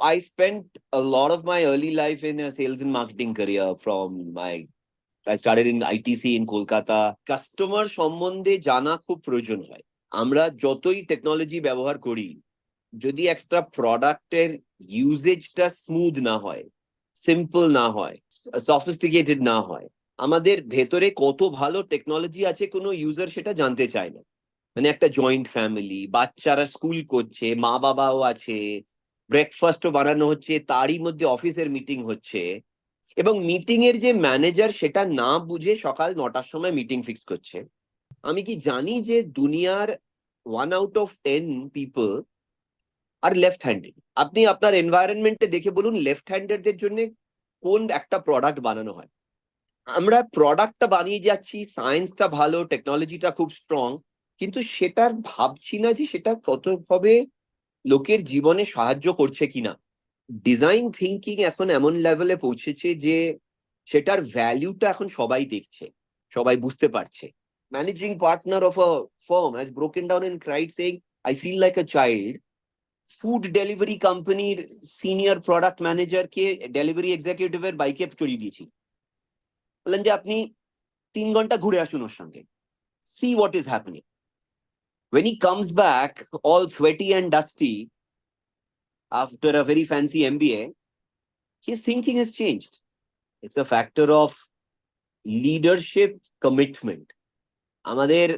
I spent a lot of my early life in a sales and marketing career I started in ITC in Kolkata. Customer সম্বন্ধে জানা খুব প্রয়োজন হয়। আমরা যতই টেকনোলজি ব্যবহার করি, যদি একটা প্রোডাক্টের ইউজেজটা স্মুথ না হয়, সিম্পল না হয়, সফিস্টিকেটেড না হয়, আমাদের ভেতরে কত ভালো টেকনোলজি আছে কোনো ইউজার সেটা জানতে চায় না। মানে একটা জয়েন্ট ফ্যামিলি, বাচ্চারা স্কুল করছে, মা বাবাও আছে, ব্রেকফাস্টও বানানো হচ্ছে, তারই মধ্যে অফিসের মিটিং হচ্ছে, এবং মিটিং এর যে ম্যানেজার সেটা না বুঝে সকাল 9টার সময় মিটিং ফিক্স করছে। আমি কি জানি যে দুনিয়ার 1 out of 10 people are left handed. আপনি আপনার এনভায়রনমেন্টে দেখে বলুন লেফট হ্যান্ডেডদের জন্য কোন একটা প্রোডাক্ট বানানো হয়। আমরা প্রোডাক্টটা বানিয়ে যাচ্ছি, সায়েন্সটা ভালো, টেকনোলজিটা খুব স্ট্রং, কিন্তু সেটার ভাবছি না যে সেটা কতভাবে লোকের জীবনে সাহায্য করছে কিনা। ডিজাইন থিঙ্কিং এখন এমন লেভেলে পৌঁছেছে যে সেটার ভ্যালুটা এখন সবাই দেখছে, সবাই বুঝতে পারছে। Managing partner of a firm has broken down and cried saying, I feel like a child. Food delivery কোম্পানির সিনিয়র প্রোডাক্ট ম্যানেজারকে ডেলিভারি এক্সিকিউটিভের বাইকে চড়িয়ে দিয়েছি, বললেন যে আপনি 3 ঘন্টা ঘুরে আসুন ওর সঙ্গে, see what is happening. When he comes back all sweaty and dusty after a very fancy MBA, his thinking has changed. It's a factor of leadership commitment. আমাদের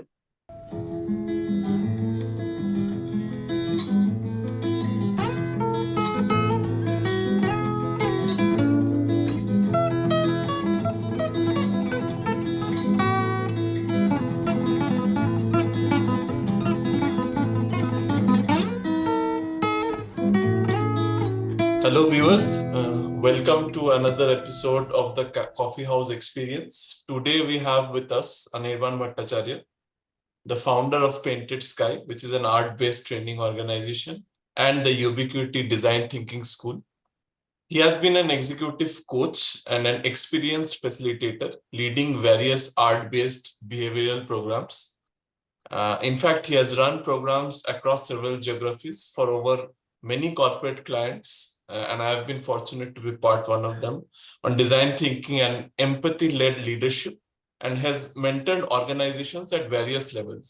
Hello, viewers. Welcome to another episode of the Coffee House Experience. Today, we have with us Anirban Bhattacharya, the founder of Painted Sky, which is an art-based training organization, and the Ubiquity Design Thinking School. He has been an executive coach and an experienced facilitator, leading various art-based behavioral programs. In fact, he has run programs across several geographies for over many corporate clients, and I have been fortunate to be part one of them, on design thinking and empathy-led leadership, and has mentored organizations at various levels.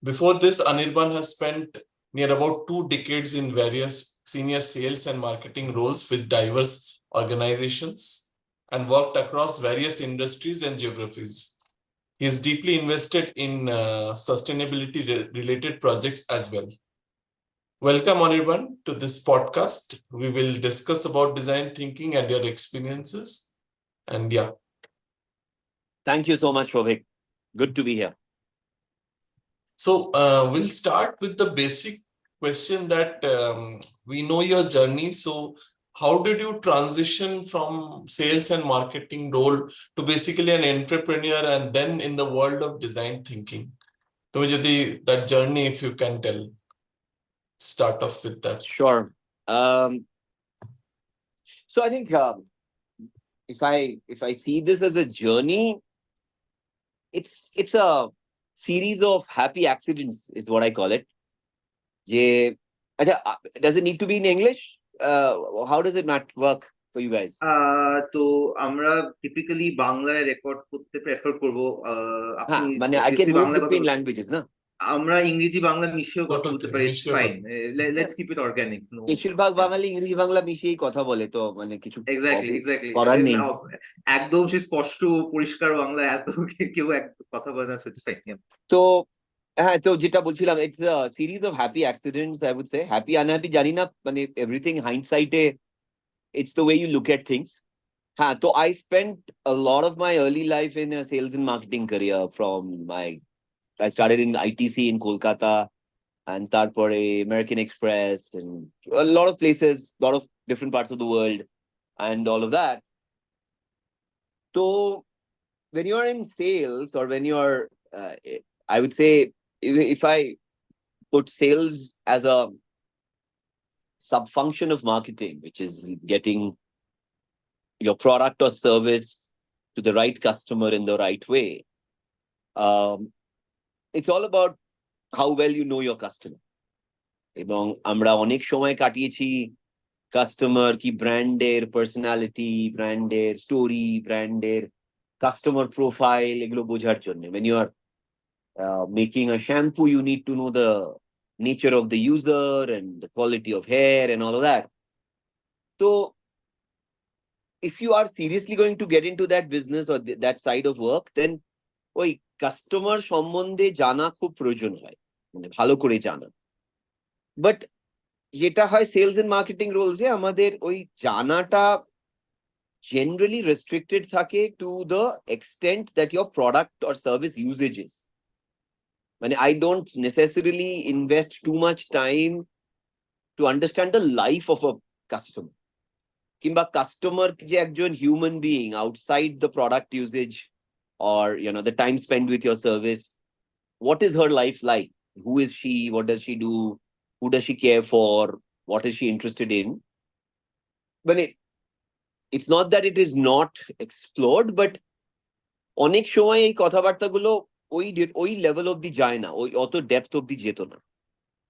Before this, Anirban has spent near about 2 decades in various senior sales and marketing roles with diverse organizations and worked across various industries and geographies. He is deeply invested in sustainability related projects as well. Welcome, Anirban, to this podcast. We will discuss about design thinking and your experiences. And yeah. Thank you so much, Shobhik. Good to be here. So we'll start with the basic question that we know your journey. So how did you transition from sales and marketing role to basically an entrepreneur and then in the world of design thinking? So that journey, if you can tell, start off with that. Sure. So I think if I see this as a journey, it's a series of happy accidents, is what I call it. Does it need to be in English? How does it not work for you guys? তো আমরা typically বাংলায় record করতে prefer করব। আপনি মানে I can move between languages, না? আমরা ইংরেজি বাংলা মিশিয়েও কথা বলতে পারি, it's fine, let's keep it organic. বেশিরভাগ বাঙালি ইংরেজি বাংলা মিশিয়েই কথা বলে, তো মানে কিছু এক্স্যাক্টলি করার নেই। একদম সে স্পষ্ট পরিষ্কার বাংলা এত কেউ কথা বলে না, ইটস ফাইন। তো হ্যাঁ, তো যেটা বলছিলাম, it's a series of happy accidents, I would say. Happy unhappy জানি না, মানে এভরিথিং হাইন্ডসাইটে it's the way you look at things. So I spent a lot of my early life in a sales and marketing career. I started in ITC in Kolkata, and tarpore American Express, and a lot of places, a lot of different parts of the world, and all of that. So when you're in sales, or when you're, I would say, if I put sales as a sub-function of marketing, which is getting your product or service to the right customer in the right way. It's all about how well you know your customer. এবং আমরা অনেক সময় কাটিয়েছি customer কি ব্র্যান্ডের personality, ব্র্যান্ডের story, ব্র্যান্ডের customer profile, এগুলো বোঝার জন্য। when you are making a shampoo, you need to know the nature of the user and the quality of hair and all of that. So if you are seriously going to get into that business or that side of work, then ওই customer সম্বন্ধে জানা খুব প্রয়োজন হয়, মানে ভালো করে জানা। বাট যেটা হয় সেলস এন্ড মার্কেটিং রোলসে, আমাদের ওই জানাটা generally restricted থাকে to the extent that your product or service usages. মানে I don't necessarily invest too much time to understand the life of a customer. কিংবা কাস্টমার যে একজন human being outside the product usage or the time spent with your service, what is her life like? Who is she? What does she do? Who does she care for? What is she interested in? But it's not that it is not explored, but অনেক সময় এই কথাবার্তাগুলো ওই level অব্দি যায় না, ওই অত ডেপথ অব্দি যেত না।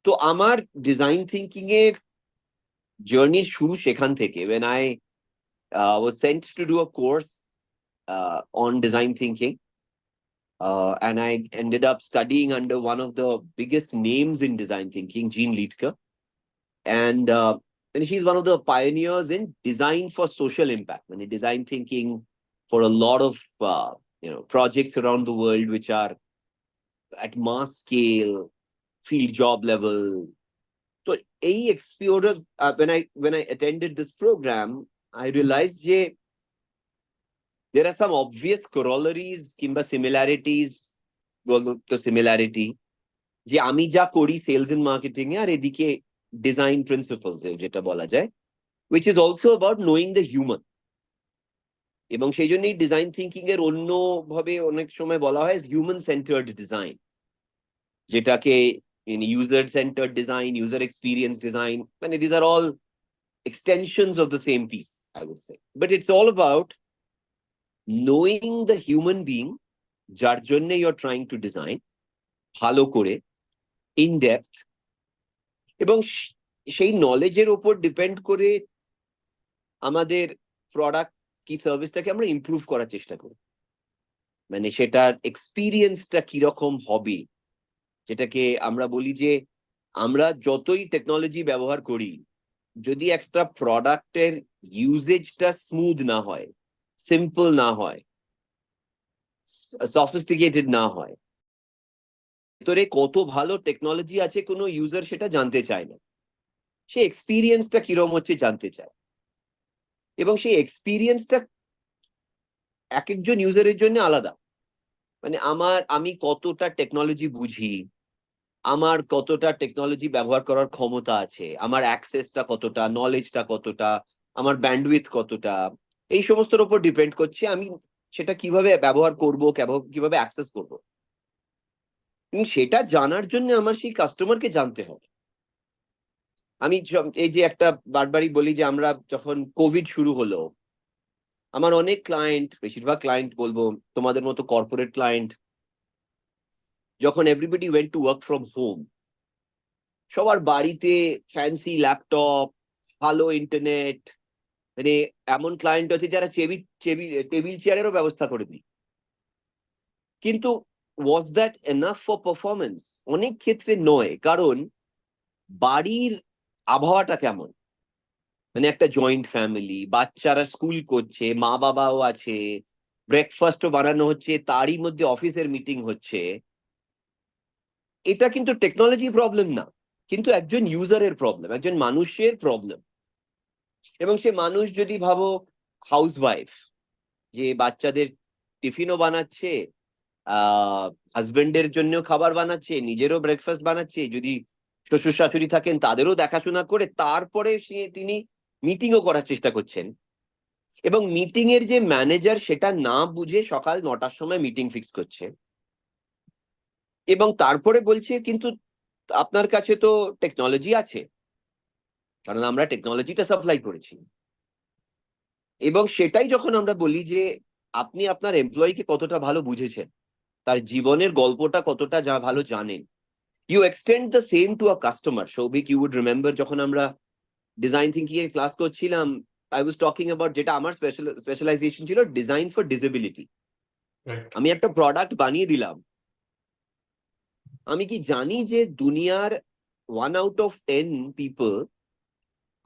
তো আমার ডিজাইন থিঙ্কিং এর জার্নির শুরু সেখান থেকে, when I was sent to do a course on design thinking, and I ended up studying under one of the biggest names in design thinking, Jean Liedtke, and she's one of the pioneers in design for social impact, and design thinking for a lot of projects around the world which are at mass scale, field job level. So a experience, when I attended this program, I realized that there are some obvious corollaries কিংবা similarities, তো similarity যে আমি যা করি sales and marketing এ আর এদিকে design principles এ যেটা বলা যায়, which is also about knowing the human. এবং সেই জন্যই ডিজাইন থিঙ্কিং এর অন্যভাবে অনেক সময় বলা হয় হিউম্যান সেন্টার্ড ডিজাইন, যেটাকে user centered design, user experience design, মানে these are all extensions of the same piece, I would say. But it's all about knowing the human being যার জন্য you're trying to design ভালো করে, in depth, এবং সেই নলেজের উপর depend করে আমাদের প্রোডাক্ট কি সার্ভিসটাকে আমরা ইমপ্রুভ করার চেষ্টা করি। মানে সেটার এক্সপিরিয়েন্সটা কিরকম হবে, যেটাকে আমরা বলি যে আমরা যতই টেকনোলজি ব্যবহার করি, যদি একটা প্রোডাক্টের ইউজেজটা স্মুথ না হয়, সিম্পল না হয়, সফিস্টিকেটেড না হয়, ভেতরে কত ভালো টেকনোলজি আছে কোনো ইউজার সেটা জানতে চায় না। সে এক্সপিরিয়েন্সটা কিরকম হচ্ছে জানতে চায়, এবং সেই এক্সপিরিয়েন্সটা এক একজন ইউজারের জন্য আলাদা। মানে আমি কতটা টেকনোলজি বুঝি, আমার কতটা টেকনোলজি ব্যবহার করার ক্ষমতা আছে, আমার অ্যাক্সেসটা কতটা, নলেজটা কতটা, আমার ব্যান্ডউইথ কতটা, এই সমস্তর উপর ডিপেন্ড করছে আমি সেটা কিভাবে ব্যবহার করব, কিভাবে অ্যাক্সেস করব। এবং সেটা জানার জন্য আমার সেই কাস্টমারকে জানতে হবে। আমি এই যে একটা বারবারই বলি যে আমরা যখন কোভিড শুরু হলো, আমার অনেক ক্লায়েন্ট, বেশিরভাগ ক্লায়েন্ট বলবো তোমাদের মতো কর্পোরেট ক্লায়েন্ট, যখন everybody went to work from home, সবার বাড়িতে ফ্যান্সি ল্যাপটপ, ভালো ইন্টারনেট, মানে এমন ক্লায়েন্ট আছে যারা টেবিল চেয়ারেরও ব্যবস্থা করে দিই। কিন্তু was that enough for performance? অনেক ক্ষেত্রে নয়, কারণ বাড়ির আবহাওয়াটা কেমন, মানে একটা জয়েন্ট ফ্যামিলি, বাচ্চারা স্কুল করছে, মা বাবাও আছে, ব্রেকফাস্টও বানানো হচ্ছে, তারই মধ্যে অফিসের মিটিং হচ্ছে। এটা কিন্তু টেকনোলজি প্রবলেম না, কিন্তু একজন ইউজারের প্রবলেম, একজন মানুষের প্রবলেম। এবং সে মানুষ যদি ভাবো হাউসওয়াইফ, যে বাচ্চাদের টিফিনও বানাচ্ছে, হাজবেন্ডের জন্য খাবার বানাচ্ছে, নিজেরও ব্রেকফাস্ট বানাচ্ছে, যদি শ্বশুর শাশুড়ি থাকেন তাদেরও দেখাশোনা করে, তারপরে তিনি মিটিংও করার চেষ্টা করছেন, এবং মিটিং এর যে ম্যানেজার সেটা না বুঝে সকাল 9টার সময় মিটিং ফিক্স করছে, এবং তারপরে বলছে কিন্তু আপনার কাছে তো টেকনোলজি আছে, কারণ আমরা টেকনোলজিটা সাপ্লাই করেছি। এবং সেটাই যখন আমরা বলি যে আপনি আপনার এমপ্লয়িকে কতটা ভালো বুঝেছেন, তার জীবনের গল্পটা কতটা ভালো জানেন, you extend the same to a customer. Souvik, you would remember যখন আমরা ডিজাইন থিঙ্কিং এর ক্লাস করছিলাম, আই ওয়াজ টকিং অ্যাবাউট, যেটা আমার স্পেশালাইজেশন ছিল, ডিজাইন ফর ডিসেবিলিটি। Right. আমি একটা প্রোডাক্ট বানিয়ে দিলাম, আমি কি জানি যে দুনিয়ার 1 out of 10 people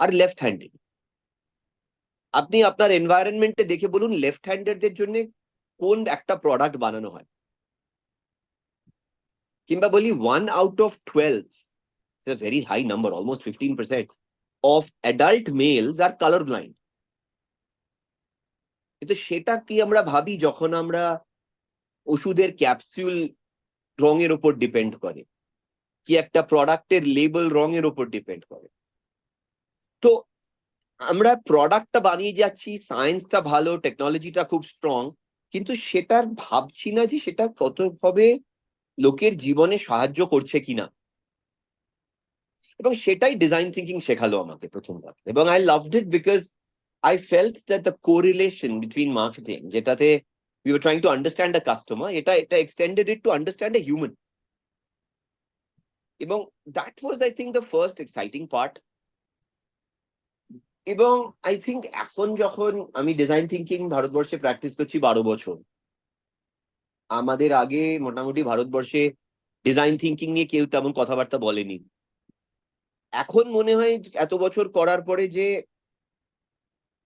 are left handed. আপনি আপনার এনভায়রনমেন্টে দেখে বলুন লেফট হ্যান্ডেডদের জন্য কোন একটা প্রোডাক্ট বানানো হয়। কিংবা বলি 1 out of 12, it's a very high number, almost 15% of adult males are color blind. কিন্তু সেটা কি আমরা ভাবি যখন আমরা ওষুধের ক্যাপসুল রঙের উপর ডিপেন্ড করে, কি একটা প্রোডাক্টের লেবেল রঙের উপর ডিপেন্ড করে। তো আমরা প্রোডাক্টটা বানিয়ে যাচ্ছি, সায়েন্সটা ভালো, টেকনোলজিটা খুব স্ট্রং, কিন্তু সেটার ভাবছি না যে সেটা কতভাবে লোকের জীবনে সাহায্য করছে কিনা। এবং সেটাই ডিজাইন থিঙ্কিং শেখালো আমাকে প্রথমবার, এবং I loved it because I felt that the correlation between marketing, যেটাতে we were trying to understand a customer, এটা extended it to understand a human. এবং that was, I think, the first exciting part. এবং I think এখন যখন আমি design thinking ভারতবর্ষে practice করছি 12 বছর, আমাদের আগে মোটামুটি ভারতবর্ষে ডিজাইন থিঙ্কিং নিয়ে কেউ তেমন কথাবার্তা বলেনি। এখন মনে হয় এত বছর করার পরে যে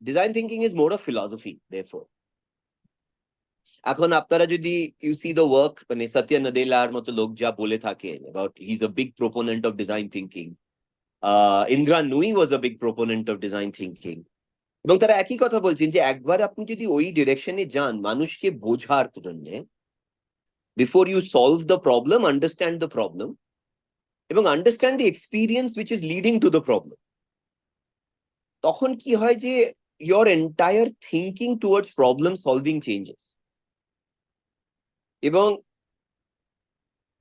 design thinking is more of philosophy therefore. এখন আপনারা যদি ইউ সি দ্য ওয়ার্ক, মানে সত্য নদেলার মতো লোক যা বলে থাকেন about, he is a big proponent of design thinking, Indra Nooyi was a big proponent of design thinking, এবং তারা একই কথা বলছেন যে একবার আপনি যদি ওই ডিরেকশনে যান মানুষকে বোঝার জন্য, before you solve the problem, understand the problem এবং understand the experience which is leading to the problem, তখন কি হয় যে your entire thinking towards problem solving changes. এবং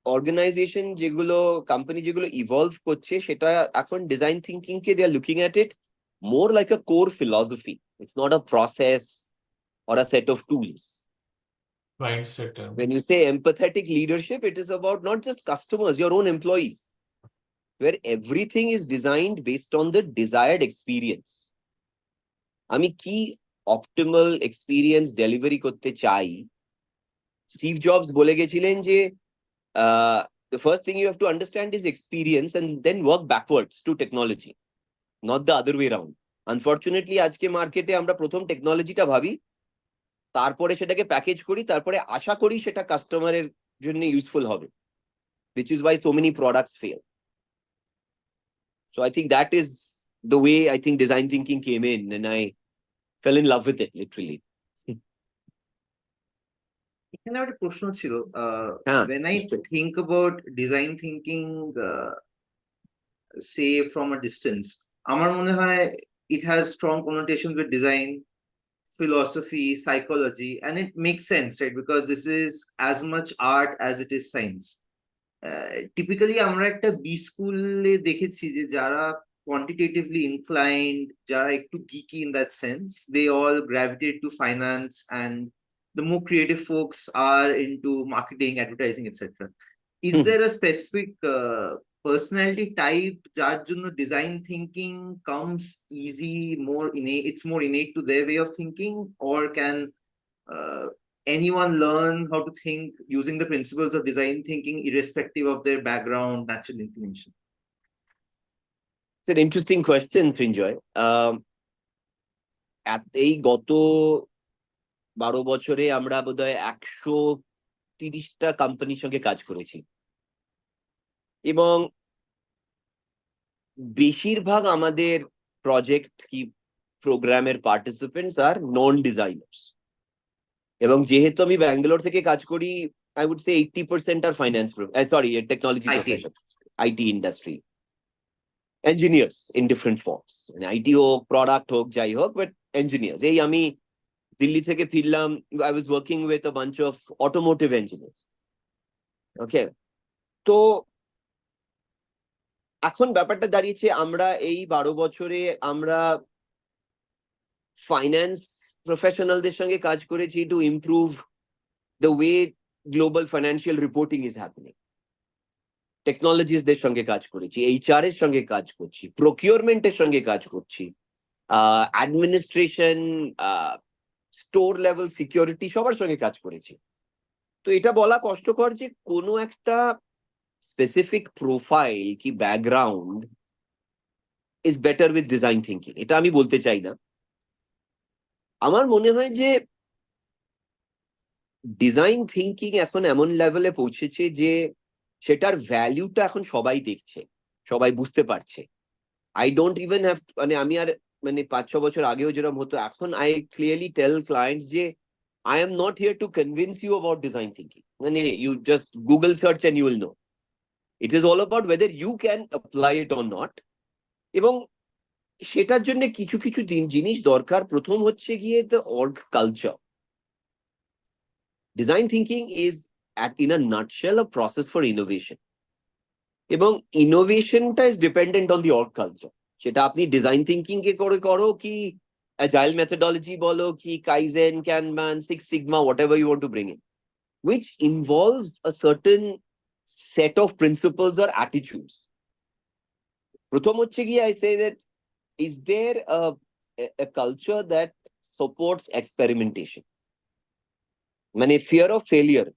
অর্গানাইজেশন যেগুলো, কোম্পানি যেগুলো ইভলভ করছে, সেটা এখন ডিজাইন থিঙ্কিং কে they are looking at it more like a core philosophy. It's not a process or a set of tools. Mindset. When you say empathetic leadership, it is about not just customers, your own employees, where everything is designed based on the desired experience. আমি কি optimal experience delivery করতে চাই। Steve jobs বলে গেছিলেন যে the first thing you have to understand is experience and then work backwards to technology, not the other way around. Unfortunately আজকে মার্কেটে আমরা প্রথম টেকনোলজিটা ভাবি, তারপরে সেটাকে প্যাকেজ করি, তারপরে আশা করি সেটা কাস্টমারের জন্য ইউজফুল হবে, which is why so many products fail. So I think that is the way I think design thinking came in, and I fell in love with it literally. এখানে একটা প্রশ্ন ছিল, হ্যাঁ, when I নিশ্চয়ই। think about design thinking, say from a distance, আমার মনে হয় it has strong connotations with design, philosophy, psychology, and it makes sense, right? Because this is as much art as it is science. Typically আমরা একটা B স্কুলে দেখেছি যে যারা quantitatively inclined, যারা একটু geeky in that sense, they all gravitate to finance, and the more creative folks are into marketing, advertising, etc. Is there a specific personality type যার জন্য design thinking comes easy, more innate, it's more innate to their way of thinking, or can anyone learn how to think using the principles of design thinking irrespective of their background, natural inclination? It's an interesting question, Srinjoy. এই গত 12 বছরে আমরা বোধহয় 130টা কোম্পানির সঙ্গে কাজ করেছি, এবং বেশিরভাগ আমাদের প্রজেক্ট কি প্রোগ্রামের পার্টিসিপেন্টস আর নন ডিজাইনার্স। এবং যেহেতু আমি ব্যাঙ্গালোর থেকে কাজ করি, I would say 80% are finance, sorry, technology IT. profession, IT industry, engineers in different forms, IT হোক, প্রোডাক্ট হোক, যাই হোক, বাট engineers. এই আমি দিল্লি থেকে ফিরলাম, I was working with a bunch of automotive engineers. Okay, তো এখন ব্যাপারটা দাঁড়িয়েছে, আমরা এই 12 বছরে আমরা ফাইন্যান্স প্রফেশনালদের সঙ্গে কাজ করেছি to improve the way global financial reporting is happening. টেকনোলজিসদের সঙ্গে কাজ করেছি, এইচআর এর সঙ্গে কাজ করছি, প্রকিউরমেন্টের সঙ্গে কাজ করছি, অ্যাডমিনিস্ট্রেশন, স্টোর লেভেল সিকিউরিটি সবার সঙ্গে কাজ করেছি। তো এটা বলা কষ্টকর যে কোনো একটা স্পেসিফিক প্রোফাইল কি background is better with design thinking, এটা আমি বলতে চাই না। আমার মনে হয় যে ডিজাইন থিঙ্কিং এখন এমন লেভেলে পৌঁছেছে যে সেটার ভ্যালুটা এখন সবাই দেখছে, সবাই বুঝতে পারছে। আই ডোন্ট ইভেন হ্যাভ, মানে আমি আর মানে 5-6 বছর আগেও যেরকম হতো, এখন আই ক্লিয়ারলি টেল ক্লায়েন্টস যে I am not here to convince you about design thinking, মানে you just Google search and you will know. It is all about whether you can apply it or not. এবং সেটার জন্য কিছু কিছু জিনিস দরকার। প্রথম হচ্ছে গিয়ে the org culture. Design thinking is in a nutshell a process for innovation, এবং ইনোভেশনটা is dependent on the org culture. সেটা আপনি ডিজাইন থিঙ্কিং কে করে করো, কি অ্যাজাইল মেথোডোলজি বলো, কি kaizen, kanban, six sigma, whatever you want to bring in, which involves a certain set of principles or attitudes. প্রথম হচ্ছে কি, I say that is there a culture that supports experimentation? মানে fear of failure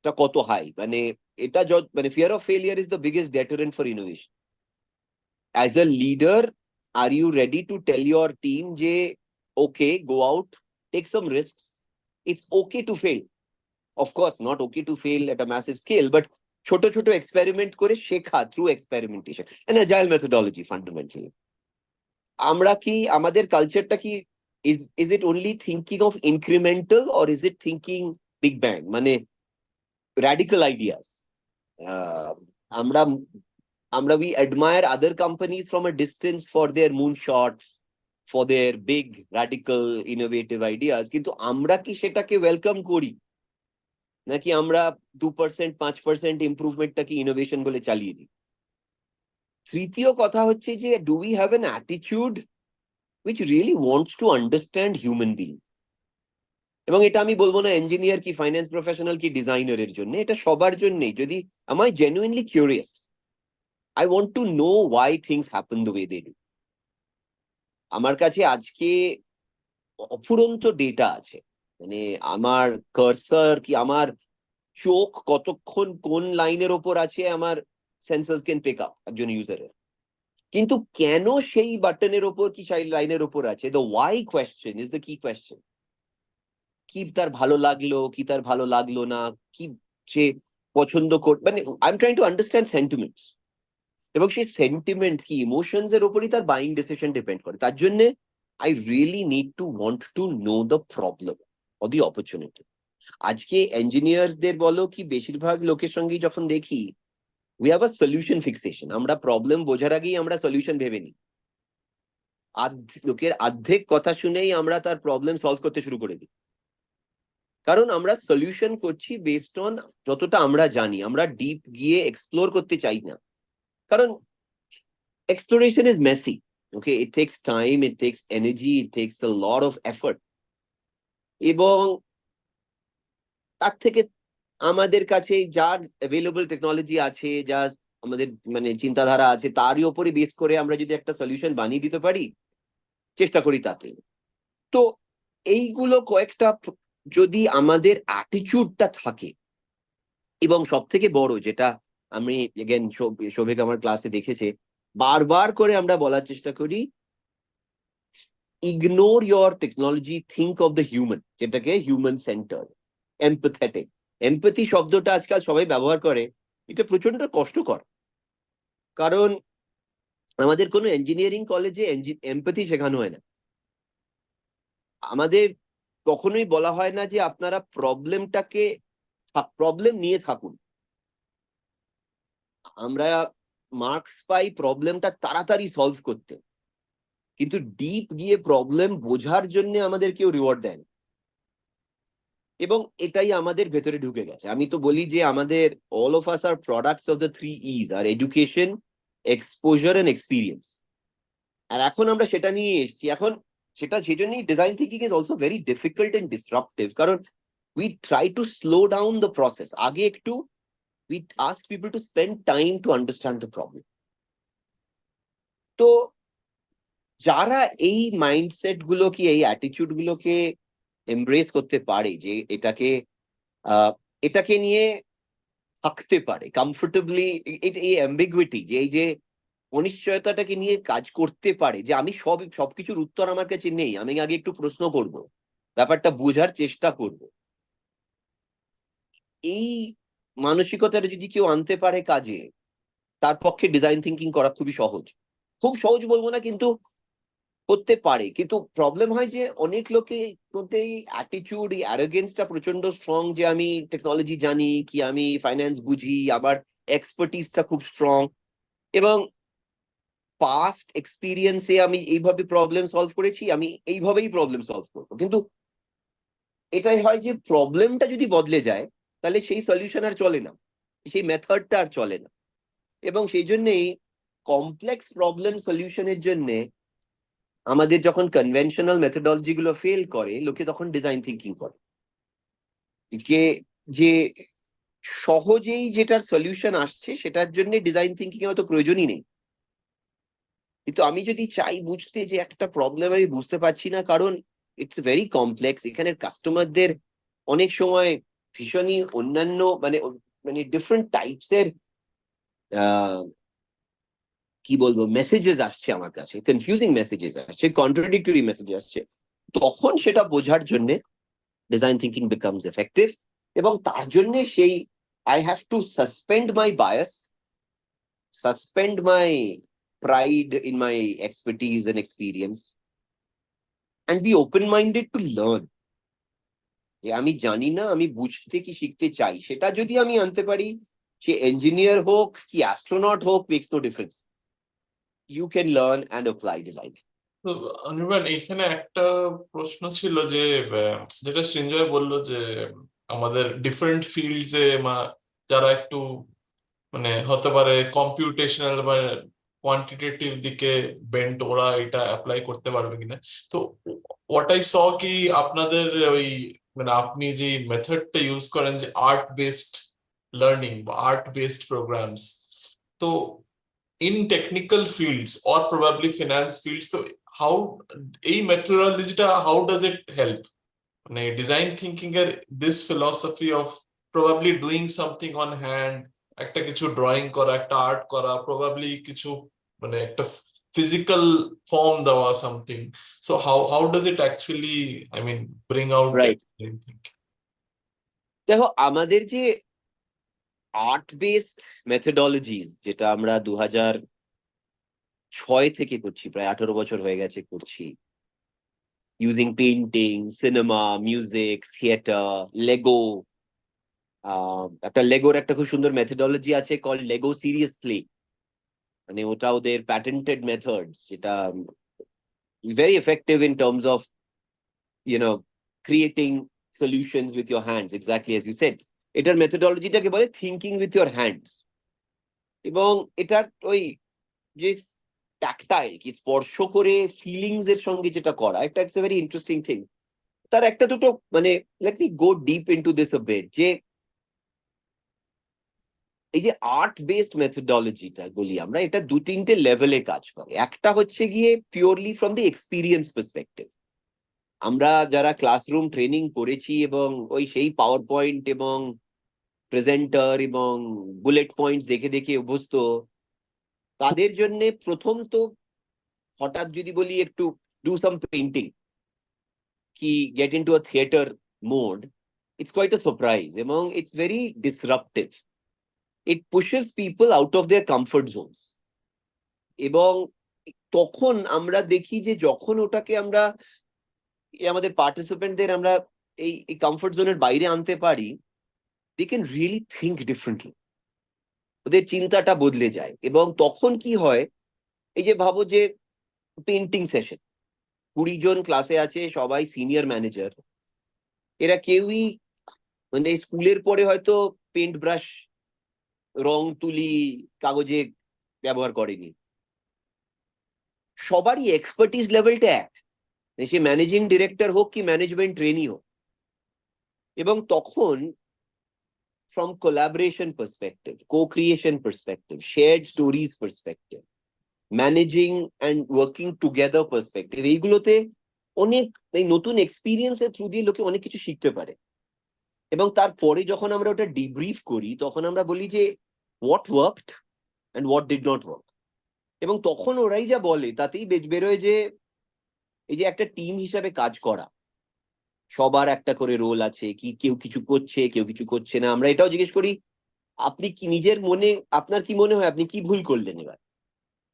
টা কত high, মানে এটা মানে fear of failure is the biggest deterrent for innovation. As a leader, are you ready to tell your team যে okay, go out, take some risks, it's okay to fail, of course not okay to fail at a massive scale, but ছোট ছোট experiment করে শেখা through experimentation, an agile methodology fundamentally. আমরা কি আমাদের কালচারটা কি is it only thinking of incremental or is it thinking big bang, মানে radical ideas? আমরা আমরা we admire other companies from a distance for their moonshots, for their big radical innovative ideas, কিন্তু আমরা কি সেটাকে ওয়েলকাম করি, নাকি আমরা 2% 5% ইমপ্রুভমেন্টটাকে ইনোভেশন বলে চালিয়ে দিই? তৃতীয় কথা হচ্ছে যে do we have an attitude which really wants to understand human being? এবং এটা আমি বলবো না ইঞ্জিনিয়ার কি ফাইন্যান্স প্রফেশনাল কি ডিজাইনারের জন্য, এটা সবার জন্যই। যদি am I genuinely curious, I want to know why things happen the way they do. আমার কাছে আজকে অফুরন্ত ডেটা আছে, মানে আমার কার্সার কি আমার চোখ কতক্ষণ কোন লাইনের ওপর আছে আমার সেন্সার্স ক্যান পিক আপ একজন ইউজারের। কিন্তু কেন সেই বাটনের ওপর কি সেই লাইনের ওপর আছে, the why question is the key question. কি তার ভালো লাগলো, কি তার ভালো লাগলো না, কি সে পছন্দ কর, মানে I am trying to understand sentiments. এবং সেই সেন্টিমেন্ট কি ইমোশনস এর উপরই তার বাইং ডিসিশন ডিপেন্ড করে। তার জন্য I really need to want to know the problem or the opportunity. আজকে ইঞ্জিনিয়ারসদের বলো কি বেশিরভাগ লোকের সঙ্গেই যখন দেখি, we have a solution fixation. আমরা প্রবলেম বোঝার আগেই আমরা সলিউশন ভেবে নিই। লোকের অর্ধেক কথা শুনেই আমরা তার প্রবলেম সলভ করতে শুরু করে দিই, কারণ আমরা সলিউশন করছি বেসড অন যতটা আমরা জানি। আমরা ডিপ গিয়ে এক্সপ্লোর করতে চাই না, কারণ exploration is messy. Okay, it takes time, it takes energy, it takes a lot of effort. এবং তার থেকে আমাদের কাছে যা অ্যাভেলেবল টেকনোলজি আছে, যা আমাদের মানে চিন্তাধারা আছে, তারই উপরে বেস করে আমরা যদি একটা সলিউশন বানিয়ে দিতে পারি, চেষ্টা করি তাতে। তো এইগুলো কয়েকটা যদি আমাদের অ্যাটিটিউডটা থাকে, এবং সব থেকে বড় যেটা আমি এগেন শোভেক আমার ক্লাসে দেখেছে, বারবার করে আমরা বলার চেষ্টা করি, ignore your technology, think of the human, যেটাকে হিউম্যান সেন্টার, এমপ্যাথেটিক। এমপ্যাথি শব্দটা আজকাল সবাই ব্যবহার করে, এটা প্রচন্ড কষ্টকর, কারণ আমাদের কোনো ইঞ্জিনিয়ারিং কলেজে এমপ্যাথি শেখানো হয় না। আমাদের কখনোই বলা হয় না যে আপনারা প্রবলেম নিয়ে থাকুন। আমরা মার্কস পাই প্রবলেমটা তাড়াতাড়ি সলভ করতে, কিন্তু ডিপ গিয়ে প্রবলেম বোঝার জন্য আমাদের কেউ রিওয়ার্ড দেন। এবং এটাই আমাদের ভেতরে ঢুকে গেছে। আমি তো বলি যে আমাদের all of us are products of the 3 E's, are education, exposure and experience. আর এখন আমরা সেটা নিয়ে এসেছি। এখন সেটা সেজন্যই design thinking is also very difficult and disruptive, কারণ we try to slow down the process. আগে একটু we ask people to spend time to understand the problem. তো যারা এই মাইন্ডসেট গুলোকে, এই অ্যাটিটিউড গুলোকে এমব্রেস করতে পারে, যে এটাকে নিয়ে থাকতে পারে কমফোর্টেবলি, এই অ্যাম্বিগুইটি, যে এই যে অনিশ্চয়তাটাকে নিয়ে কাজ করতে পারে, যে আমি সবকিছুর উত্তর আমার কাছে নেই, আমি আগে একটু প্রশ্ন করব, ব্যাপারটা বোঝার চেষ্টা করব, এই মানসিকতাটা যদি কেউ আনতে পারে কাজে, তার পক্ষে ডিজাইন থিঙ্কিং করা খুবই সহজ। খুব সহজ বলবো না, কিন্তু করতে পারে। কিন্তু প্রবলেম হয় যে অনেক লোকে মধ্যে এই অ্যাটিটিউড, এই অ্যারোগেন্সটা প্রচন্ড স্ট্রং, যে আমি টেকনোলজি জানি, কি আমি ফাইন্যান্স বুঝি, আবার এক্সপার্টিসটা খুব স্ট্রং, এবং পাস্ট এক্সপিরিয়েন্সে আমি এইভাবে প্রবলেম সলভ করেছি, আমি এইভাবেই প্রবলেম সলভ করবো। কিন্তু এটাই হয় যে প্রবলেমটা যদি বদলে যায়, তাহলে সেই সলিউশন আর চলে না, সেই মেথডটা আর চলে না। এবং সেই জন্যেই কমপ্লেক্স প্রবলেম সলিউশনের জন্য আমাদের যখন কনভেনশনাল মেথোডলজি গুলো ফেল করে, লোকে তখন ডিজাইন থিঙ্কিং করে, যে সহজেই যেটার সলিউশন আসছে সেটার জন্য ডিজাইন থিঙ্কিং এর হয়তো প্রয়োজনই নেই। কিন্তু আমি যদি চাই বুঝতে যে একটা প্রবলেম আমি বুঝতে পারছি না, কারণ ইটস ভেরি কমপ্লেক্স, এখানের কাস্টমারদের অনেক সময় ভীষণই অন্যান্য মানে ডিফারেন্ট টাইপস এর কি বলবো মেসেজেস আসছে আমার কাছে, কনফিউজিং মেসেজেস আসছে, কন্ট্রাডিক্টরি মেসেজ আসছে, তখন সেটা বোঝার জন্য ডিজাইন থিঙ্কিং বিকামস এফেক্টিভ। এবং তার জন্য সেই I have to suspend my bias, suspend my pride in my expertise and experience, and be open-minded to learn. যে আমি জানি না, আমি বুঝতে কি শিখতে চাই, সেটা যদি আমি আনতে পারি, সে ইঞ্জিনিয়ার হোক কি অ্যাস্ট্রোনট হোক, makes no difference, you can learn and apply design. তো অনির্বাণ, এখানে একটা প্রশ্ন ছিল যে যেটা সৃঞ্জয় বললো যে আমাদের ডিফারেন্ট ফিল্ডস এ যারা একটু মানে হতে পারে কম্পিউটেশনাল বা কোয়ান্টিটেটিভ দিকে বেন্ট, ওরা এটা অ্যাপ্লাই করতে পারবে কিনা। তো হোয়াট আই স কি আপনাদের ওই মানে আপনি যে মেথডটা ইউজ করেন যে আর্ট বেসড লার্নিং বা আর্ট বেসড প্রোগ্রামস, তো in technical fields or probably finance fields, so how এই methodology how does it help মানে design thinking এর this philosophy of probably doing something on hand, একটা কিছু drawing করা, একটা art করা, probably কিছু মানে একটা physical form দেওয়া something, so how does it actually, I mean, bring out that right, design thinking? দেখো আমাদের যে আর্ট বেসড মেথোডলজিস, যেটা আমরা 2006 থেকে করছি, প্রায় 18 বছর হয়ে গেছে করছি, using painting, cinema, music, theatre, Lego. একটা লেগোর একটা খুব সুন্দর মেথোডলজি আছে কল লেগো সিরিয়াসলি, মানে ওটা ওদের প্যাটেন্টেড মেথড, যেটা very effective in terms of creating solutions with your hands, exactly as you said. এটার মেথোডলজিটাকে বলে থিঙ্কিং উইথ ইয়োর হ্যান্ডস। এবং এটার ওই যে ট্যাকটাইল, কি স্পর্শ করে ফিলিংস এর সঙ্গে যেটা করা, এটা it's a very interesting thing. তার একটা দুটো মানে let me go deep into this a bit, যে এই যে আর্ট বেসড মেথোডলজিটা বলি আমরা, এটা 2-3টে লেভেলে কাজ করে। একটা হচ্ছে গিয়ে purely from the experience perspective, আমরা যারা ক্লাসরুম ট্রেনিং করেছি এবং ওই সেই পাওয়ার পয়েন্ট এবং প্রেজেন্টার এবং বুলেট পয়েন্ট দেখে দেখে অভ্যস্ত, তাদের জন্য প্রথম তো হঠাৎ যদি বলি একটু ডু সাম পেইন্টিং, কি get into a theatre mode, it's quite a surprise এবং it's very disruptive. It pushes people out of their comfort zones. এবং তখন আমরা দেখি যে যখন ওটাকে আমরা আমাদের পার্টিসিপেন্টদের আমরা এই কমফর্ট জোনের বাইরে আনতে পারি, they can really think differently, ওদের চিন্তাটা বদলে যায়। এবং তখন কি হয়, এই যে ভাবো যে পেন্টিং সেশন, 20 জন ক্লাসে আছে, সবাই সিনিয়র ম্যানেজার, এরা কেউই মানে স্কুলের পরে হয়তো পেন্ট ব্রাশ, রং তুলি, কাগজে ব্যবহার করেনি, সবারই এক্সপার্টিস লেভেলটা এক, সে ম্যানেজিং ডিরেক্টর হোক কি ম্যানেজমেন্ট ট্রেনি হোক। এবং তখন from collaboration perspective, co-creation perspective, shared stories perspective, managing and working together perspective, এইগুলোতে অনেক এই নতুন এক্সপিরিয়েন্সের থ্রু দিয়ে লোকে অনেক কিছু শিখতে পারে। এবং তারপরে যখন আমরা ওটা ডিব্রিফ করি তখন আমরা বলি যে what worked and what did not work. এবং তখন ওরাই যা বলে তাতেই বেরোয় যে এই যে একটা টিম হিসাবে কাজ করা, সবার একটা করে রোল আছে, কি কেউ কিছু করছে কেউ কিছু করছে না। আমরা এটাও জিজ্ঞেস করি আপনি কি নিজের মনে, আপনার কি মনে হয় আপনি কি ভুল করলেন এবার,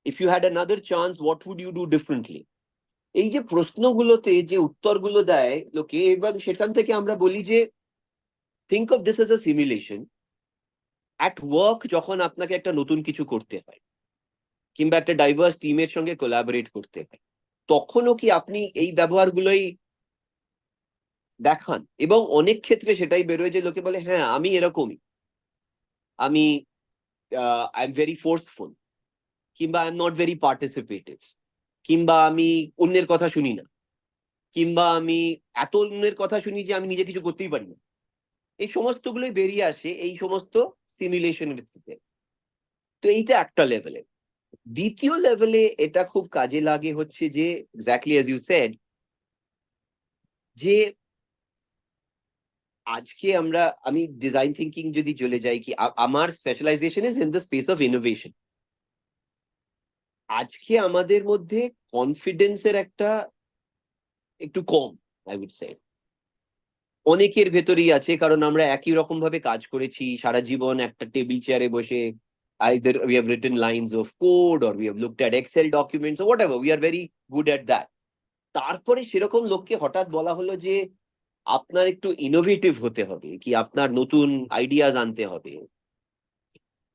if you had another chance what would you do differently. এই যে প্রশ্নগুলোতে যে উত্তরগুলো দেয় লোকে, এবং সেখান থেকে আমরা বলি যে think of this as a simulation. At work যখন আপনাকে একটা নতুন কিছু করতে হয় কিংবা একটা ডাইভার্স টিমের সঙ্গে কোলাবোরেট করতে হয়, তখনও কি আপনি এই ব্যবহারগুলোই দেখান? এবং অনেক ক্ষেত্রে সেটাই বেরোয় যে লোকে বলে হ্যাঁ আমি এরকমই, আমি আই এম ভেরি ফোর্সফুল, কিংবা I am not very participative, কিংবা আমি অন্যের কথা শুনি না, কিংবা আমি এত অন্যের কথা শুনি যে আমি নিজে কিছু করতেই পারি না। এই সমস্তগুলোই বেরিয়ে আসে এই সমস্ত সিমুলেশনের থেকে। তো এইটা একটা লেভেলে। দ্বিতীয় লেভেলে এটা খুব কাজে লাগে হচ্ছে যে এক্স্যাক্টলি অ্যাজ ইউ সেড, যে আজকে আমি ডিজাইন থিঙ্কিং যদি চলে যাই, কি আমার specialisation is in the space of innovation. আজকে আমাদের মধ্যে কনফিডেন্সের একটা একটু কম, আই উড সে। অনেকের ভেতরেই আছে, কারণ আমরা একই রকম ভাবে কাজ করেছি সারা জীবন একটা টেবিল চেয়ারে বসে। Either we have written lines of code or we have looked at Excel documents or whatever. We are very good at that. তারপরে সেরকম লোককে হঠাৎ বলা হলো যে আপনার একটু ইনোভেটিভ হতে হবে, কি আপনার নতুন আইডিয়াজ আনতে হবে।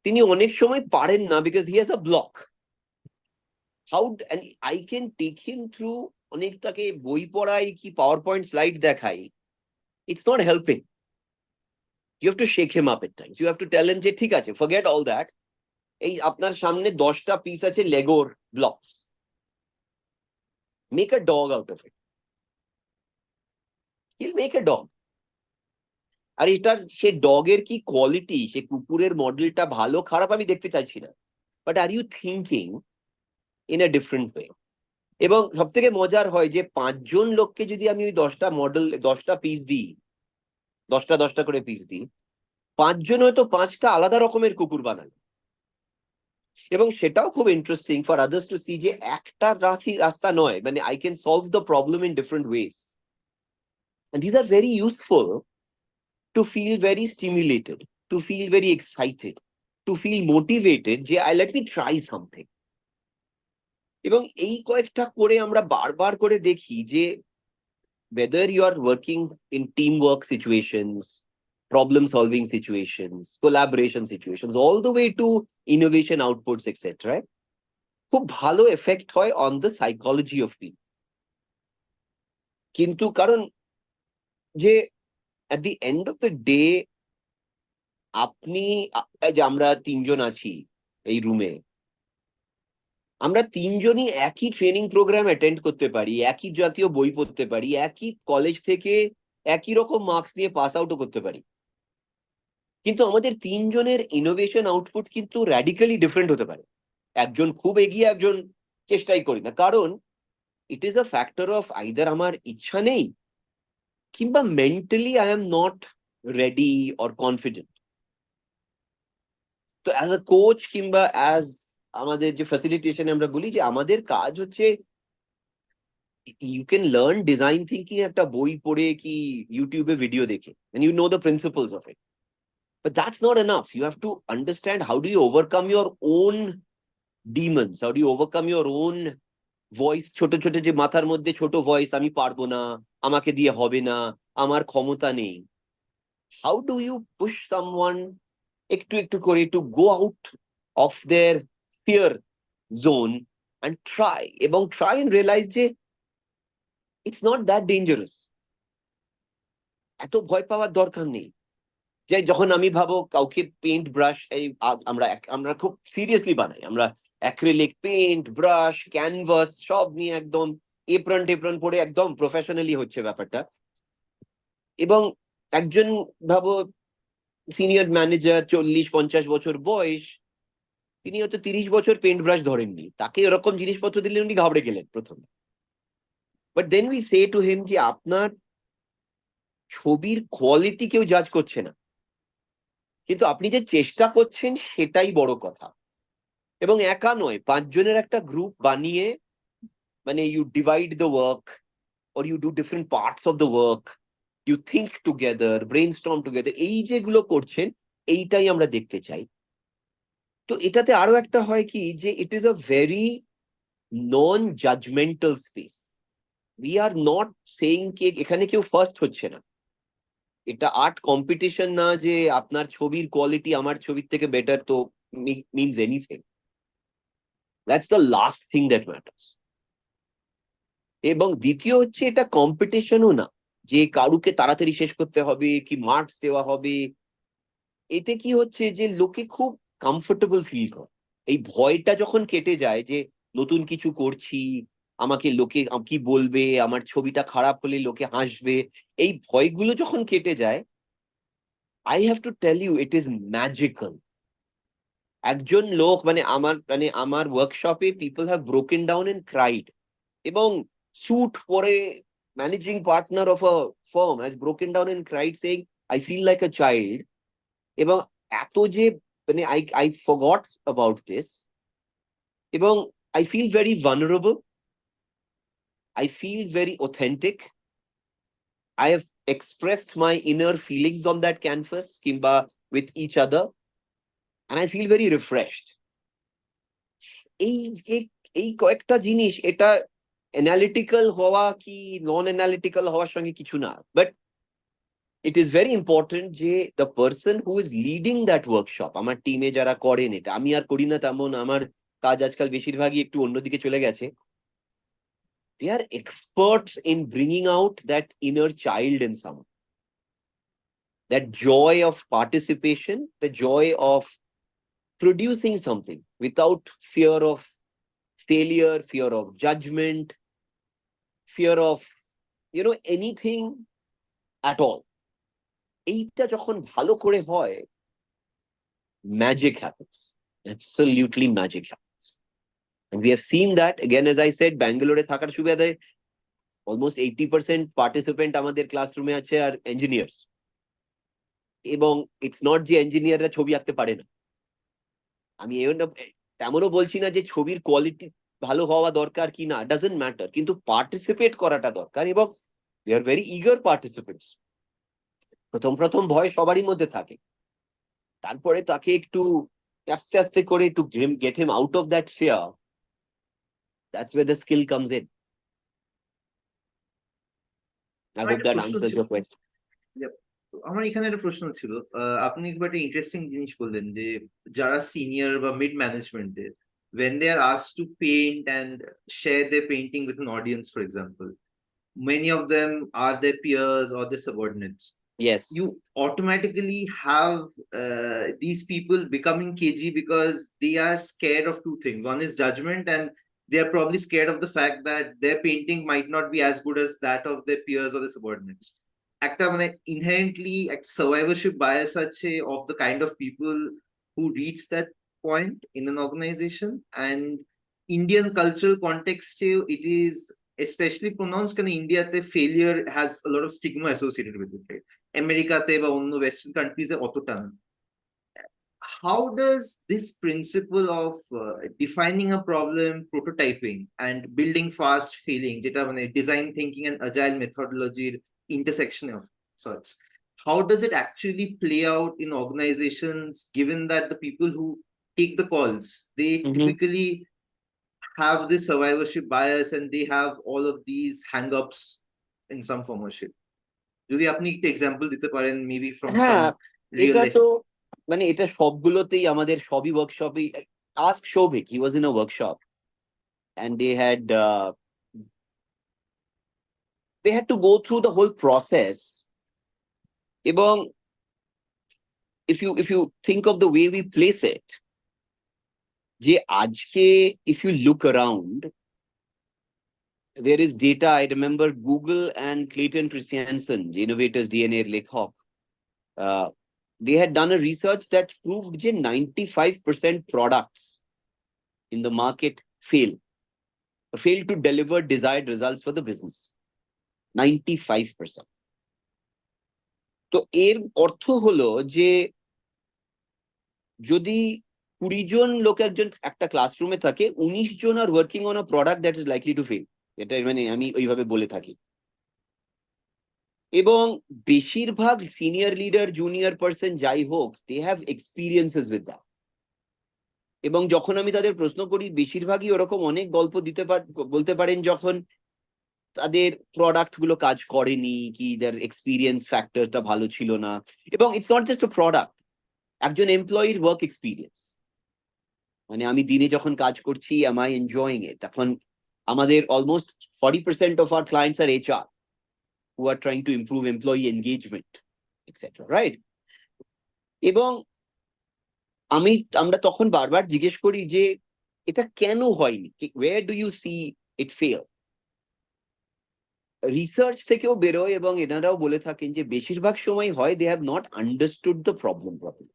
তিনি অনেক সময় পারেন না, because he has a block. How and I can take him through, অনেক তাকে বই পড়াই কি পাওয়ার পয়েন্ট স্লাইড দেখাই, it's not helping. You have to shake him up at times. You have to tell him যে ঠিক আছে, forget all that. এই আপনার সামনে 10টা পিস আছে লেগোর blocks, make a dog out of it. He'll make a dog. আর এটার সে ডগের কি কোয়ালিটি, সে কুকুরের মডেলটা ভালো খারাপ আমি দেখতে চাইছি না, but are you thinking in a different way. এবং সব থেকে মজার হয় যে 5জন লোককে যদি আমি ওই 10টা মডেল 10টা পিস দিই, 10টা করে পিস দিই, 5জন হয়তো 5টা আলাদা রকমের কুকুর বানায়। এবং সেটাও খুব interesting for others to see যে একটা রাস্তা নয়, মানে I can solve the problem in different ways. And this are very useful to feel very stimulated, to feel very excited, to feel motivated যে I let me try something. এবং এই কয়েকটা করে আমরা বারবার করে দেখি যে whether you are working in teamwork situations, problem solving situations, collaboration situations, all the way to innovation outputs, etc. খুব ভালো এফেক্ট হয় on the psychology of people. কিন্তু কারণ যে at the end of the day আপনি যে আমরা 3জন আছি এই রুমে, আমরা 3জনই একই ট্রেনিং প্রোগ্রাম অ্যাটেন্ড করতে পারি, একই জাতীয় বই পড়তে পারি, একই কলেজ থেকে একই রকম মার্কস নিয়ে পাস আউটও করতে পারি, কিন্তু আমাদের 3জনের ইনোভেশন আউটপুট কিন্তু র্যাডিক্যালি ডিফারেন্ট হতে পারে। একজন খুব এগিয়ে, একজন চেষ্টাই করি না। কারণ ইট is a factor of either আমার ইচ্ছা নেই, কিংবা mentally I am not ready or confident. তো অ্যাজ আ কোচ কিংবা অ্যাজ আমাদের যে ফ্যাসিলিটেশনে আমরা বলি যে আমাদের কাজ হচ্ছে, you can learn design thinking একটা বই পড়ে কি ইউটিউবে ভিডিও দেখে, and you know the principles of it, but that's not enough. You have to understand how do you overcome your own demons, how do you overcome your own voice, ছোট ছোট যে মাথার মধ্যে ছোট ভয়েস, আমি পারবো না, আমাকে দিয়ে হবে না, আমার ক্ষমতা নেই। How do you push someone একটু একটু করে to go out of their fear zone and try, এবং try and realize যে it's not that dangerous. এত ভয় পাওয়ার দরকার নেই। যে যখন আমি ভাবো কাউকে পেইন্ট ব্রাশ, এই আমরা খুব সিরিয়াসলি বানাই, আমরা অ্যাক্রিলিক পেইন্ট ব্রাশ ক্যানভাস সব নিয়ে একদম এপ্রন পরে একদম প্রফেশনালি হচ্ছে ব্যাপারটা। এবং একজন ভাবো সিনিয়র ম্যানেজার 40-50 বছর বয়স, তিনি হয়তো 30 বছর পেন্ট ব্রাশ ধরেননি, তাকে এরকম জিনিসপত্র দিলে উনি ঘাবড়ে গেলেন প্রথমে। But then we say to him যে আপনার ছবির কোয়ালিটি কেউ জাজ করছে না, কিন্তু আপনি যে চেষ্টা করছেন সেটাই বড় কথা। এবং একা নয়, 5 জনের একটা গ্রুপ বানিয়ে, মানে you divide the work or you do different parts of the work, you think together, brainstorm together, এই যেগুলো করছেন এইটাই আমরা দেখতে চাই। তো এটাতে আরো একটা হয় কি যে it is a very non judgemental space. We are not saying কে এখানে কেউ ফার্স্ট হচ্ছে না, এটা আর্ট কম্পিটিশন না যে আপনার ছবির কোয়ালিটি আমার ছবির থেকে বেটার তো means anything. That's the last thing that matters. এবং দ্বিতীয় হচ্ছে এটা কম্পিটিশনও না যে কারুকে তাড়াতাড়ি শেষ করতে হবে কি মার্কস দেওয়া হবে। এতে কি হচ্ছে যে লোকে খুব কমফোর্টেবল ফিল করে। এই ভয়টা যখন কেটে যায় যে নতুন কিছু করছি, আমাকে লোকে কি বলবে, আমার ছবিটা খারাপ হলে লোকে হাসবে, এই ভয়গুলো যখন কেটে যায়, I have to tell you it is magical. একজন লোক আমার ওয়ার্কশপে people have broken down and cried, এবং স্যুট পরে managing partner of a firm has broken down and cried saying I feel like a child. এবং এত যে মানে আই ফরগট অ্যাবাউট দিস, এবং I feel very vulnerable, I feel very authentic, I have expressed my inner feelings on that canvas কিংবা with each other, and I feel very refreshed. এই এই কয়েকটা জিনিস, এটা অ্যানালিটিক্যাল হওয়া কি নন অ্যানালিটিক্যাল হওয়ার সঙ্গে কিছু না, but it is very important যে the person who is leading that workshop, আমার টিমে যারা করেন, এটা আমি আর করি না তেমন, আমার কাজ আজকাল বেশিরভাগই একটু অন্যদিকে চলে গেছে, they are experts in bringing out that inner child in some, that joy of participation, the joy of producing something without fear of failure, fear of judgment, fear of anything at all. এইটা যখন ভালো করে হয়, magic happens, absolutely magic happens, and we have seen that again, as I said, ব্যাঙ্গালোরে থাকার সুবিধায় almost 80% participant আমাদের ক্লাসরুমে আছে আর ইঞ্জিনিয়ার্স। এবং ইটস নট যে ইঞ্জিনিয়াররা ছবি আঁকতে পারে না, আমি তেমনও বলছি না যে ছবির কোয়ালিটি ভালো হওয়া দরকার কি না, ডাজন্ট ম্যাটার, কিন্তু পার্টিসিপেট করাটা দরকার, এবং they are very eager participants. প্রথম প্রথম ভয় সবারই মধ্যে থাকে, তারপরে তাকে একটু আস্তে আস্তে করে একটু get him out of that fear, that's where the skill comes in. I hope that answers your question. তো আমার এখানে একটা প্রশ্ন ছিল, আপনি একবার একটা ইন্টারেস্টিং জিনিস বললেন যে যারা সিনিয়র বা মিড ম্যানেজমেন্টে, when they are asked to paint and share their painting with an audience, for example, many of them are their peers or their subordinates. Yes. You automatically have these people becoming cagey because they are scared of two things. One is judgment, and they are probably scared of the fact that their painting might not be as good as that of their peers or their subordinates. একটা মানে inherently একটা survivorship bias আছে of the kind of people who reach that point in an organization, and Indian cultural context it is especially pronounced because India failure has a lot of stigma associated with it, right? আমেরিকাতে বা অন্য western কান্ট্রিজে অতটা না। How does this principle of defining a problem, prototyping, and building fast failing, যেটা মানে design thinking and agile methodology intersection of such, how does it actually play out in organizations, given that the people who take the calls, they typically have this survivorship bias and they have all of these hang-ups in some form or shape? যদি আপনি একটা example দিতে পারেন, maybe from হ্যাঁ, সাম real এটা life. তো মানে এটা সবগুলোতেই আমাদের সবই ওয়ার্কশপে। Ask Souvik, he was in a workshop and they had to go through the whole process. এবং if you think of the way we place it, যে আজকে if you look around, there is data. I remember Google and Clayton Christensen, the Innovators DNA এর লেখক, they had done a research that proved যে 95% products in the market fail to deliver desired results for the business. 95%. তো এর অর্থ হলো যে যদি 20 জন লোক একটা ক্লাসরুমে থাকে, 19 জন are working on a product that is likely to fail. এটা মানে আমি ওইভাবে বলে থাকি। এবং বেশিরভাগ সিনিয়র লিডার, জুনিয়র পার্সন যাই হোক, they have experiences with that. এবং যখন আমি তাদের প্রশ্ন করি, বেশিরভাগই ওরকম অনেক গল্প বলতে পারেন যখন তাদের প্রোডাক্ট গুলো কাজ করেনি, কি তার এক্সপিরিয়েন্স ফ্যাক্টরটা ভালো ছিল না। এবং it's not just a product, একজন এমপ্লয়ির ওয়ার্ক এক্সপিরিয়েন্স, মানে আমি দিনে যখন কাজ করছি, am I enjoying it? এখন আমাদের almost 40% of our clients are HR who are trying to improve employee engagement, etc. Right? এবং আমরা তখন বারবার জিজ্ঞেস করি যে এটা কেন হয়নি, where do you see it fail? Research থেকেও বেরোয় এবং এনারাও বলে থাকেন যে বেশিরভাগ সময় হয় they have not understood the problem properly.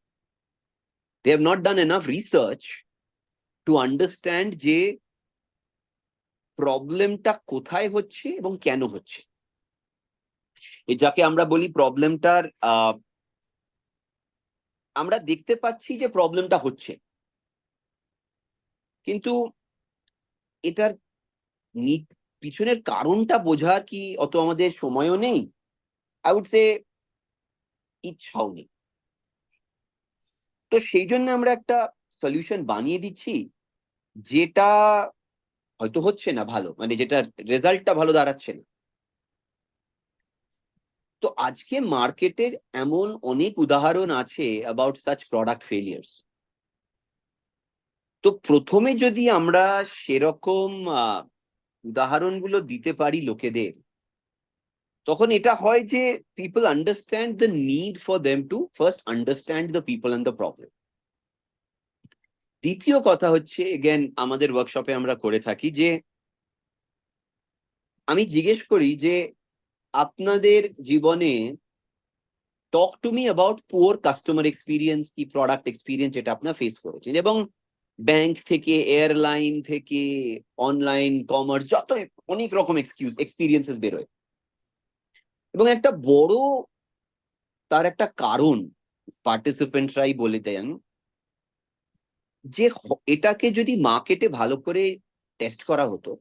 They have not done enough research to understand যে প্রবলেমটা কোথায় হচ্ছে এবং কেন হচ্ছে। যাকে আমরা বলি প্রবলেমটার, আমরা দেখতে পাচ্ছি যে প্রবলেমটা হচ্ছে, কিন্তু এটার পিছনের কারণটা বোঝার কি অত আমাদের সময়ও নেই, আই উড সে ইচ্ছাও নেই। তো সেই জন্য আমরা একটা সলিউশন বানিয়ে দিচ্ছি যেটা হয়তো হচ্ছে না ভালো, মানে যেটা রেজাল্টটা ভালো দাঁড়াচ্ছে না। তো আজকে মার্কেটে এমন অনেক উদাহরণ আছে অ্যাবাউট সাচ প্রোডাক্ট ফেলিয়ার্স। তো প্রথমে যদি আমরা সেরকম উদাহরণগুলো দিতে পারি লোকেদের, তখন এটা হয় যে people understand the need for them to first understand the people and the problem. দ্বিতীয় কথা হচ্ছে, এগেন আমাদের ওয়ার্কশপে আমরা করে থাকি যে আমি জিজ্ঞেস করি যে আপনাদের জীবনে talk to me about poor customer experience কি প্রোডাক্ট এক্সপিরিয়েন্স যেটা আপনার ফেস করেছেন। এবং ব্যাংক থেকে, এয়ারলাইন থেকে, অনলাইন কমার্স, যত অনেক রকম এক্সপিরিয়েন্সেস বেরোয়। এবং একটা বড় তার একটা কারণ পার্টিসিপেন্টরাই বলে দেন যে এটাকে যদি মার্কেটে ভালো করে টেস্ট করা হতো,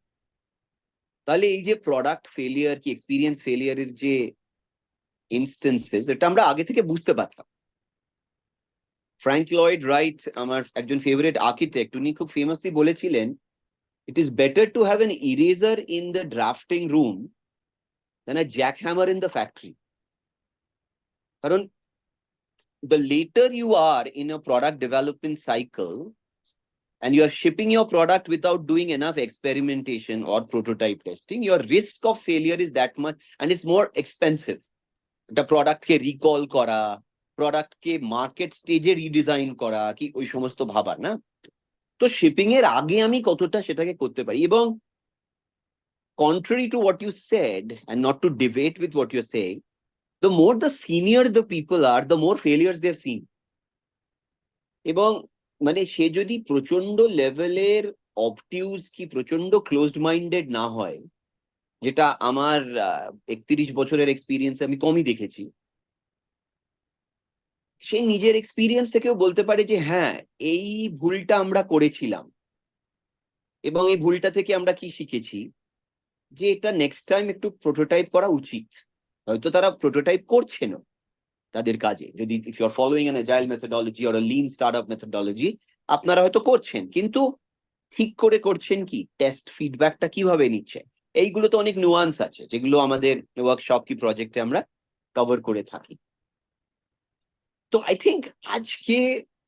তাহলে এই যে প্রোডাক্ট ফেলিয়ার কি এক্সপিরিয়েন্স ফেলিয়ারের যে ইনস্টেন্সেস, এটা আমরা আগে থেকে বুঝতে পারতাম। ফ্র্যাঙ্ক লয়েড রাইট, আমার একজন ফেভারিট আর্কিটেক্ট, উনি খুব ফেমাসলি বলেছিলেন, it is better to have an eraser in the drafting room than a jackhammer in the factory. কারণ the later you are in a product development cycle and you are shipping your product without doing enough experimentation or prototype testing, your risk of failure is that much, and it's more expensive. The product ke recall kora, product ke market stage e redesign kora, ki oi somosto bhabar na. তো shipping এর আগে আমি কতটা সেটাকে করতে পারি। এবং contrary to what you said, and not to debate with what you're saying, the more the senior the people are, the more failures they've seen. এবং মানে সে যদি প্রচন্ড লেভেলের অবটিউজ কি প্রচন্ড ক্লোজড মাইন্ডেড না হয়, যেটা আমার 31 বছরের এক্সপিরিয়েন্স আমি কমই দেখেছি, সে নিজের এক্সপিরিয়েন্স থেকেও বলতে পারে যে হ্যাঁ, এই ভুলটা আমরা করেছিলাম এবং এই ভুলটা থেকে আমরা কি শিখেছি, যে এটা নেক্সট টাইম একটু প্রোটোটাইপ করা উচিত। হয়তো তারা প্রোটোটাইপ করছে না তাদের কাজে, যদি if you are following an agile methodology or a lean startup methodology, আপনারা হয়তো করছেন, কিন্তু ঠিক করে করছেন কি, টেস্ট ফিডব্যাকটা কিভাবে নিচ্ছে, এইগুলো তো অনেক নুয়ান্স আছে যেগুলো আমাদের ওয়ার্কশপ কি প্রজেক্টে আমরা কভার করে থাকি। তো আই থিঙ্ক আজকে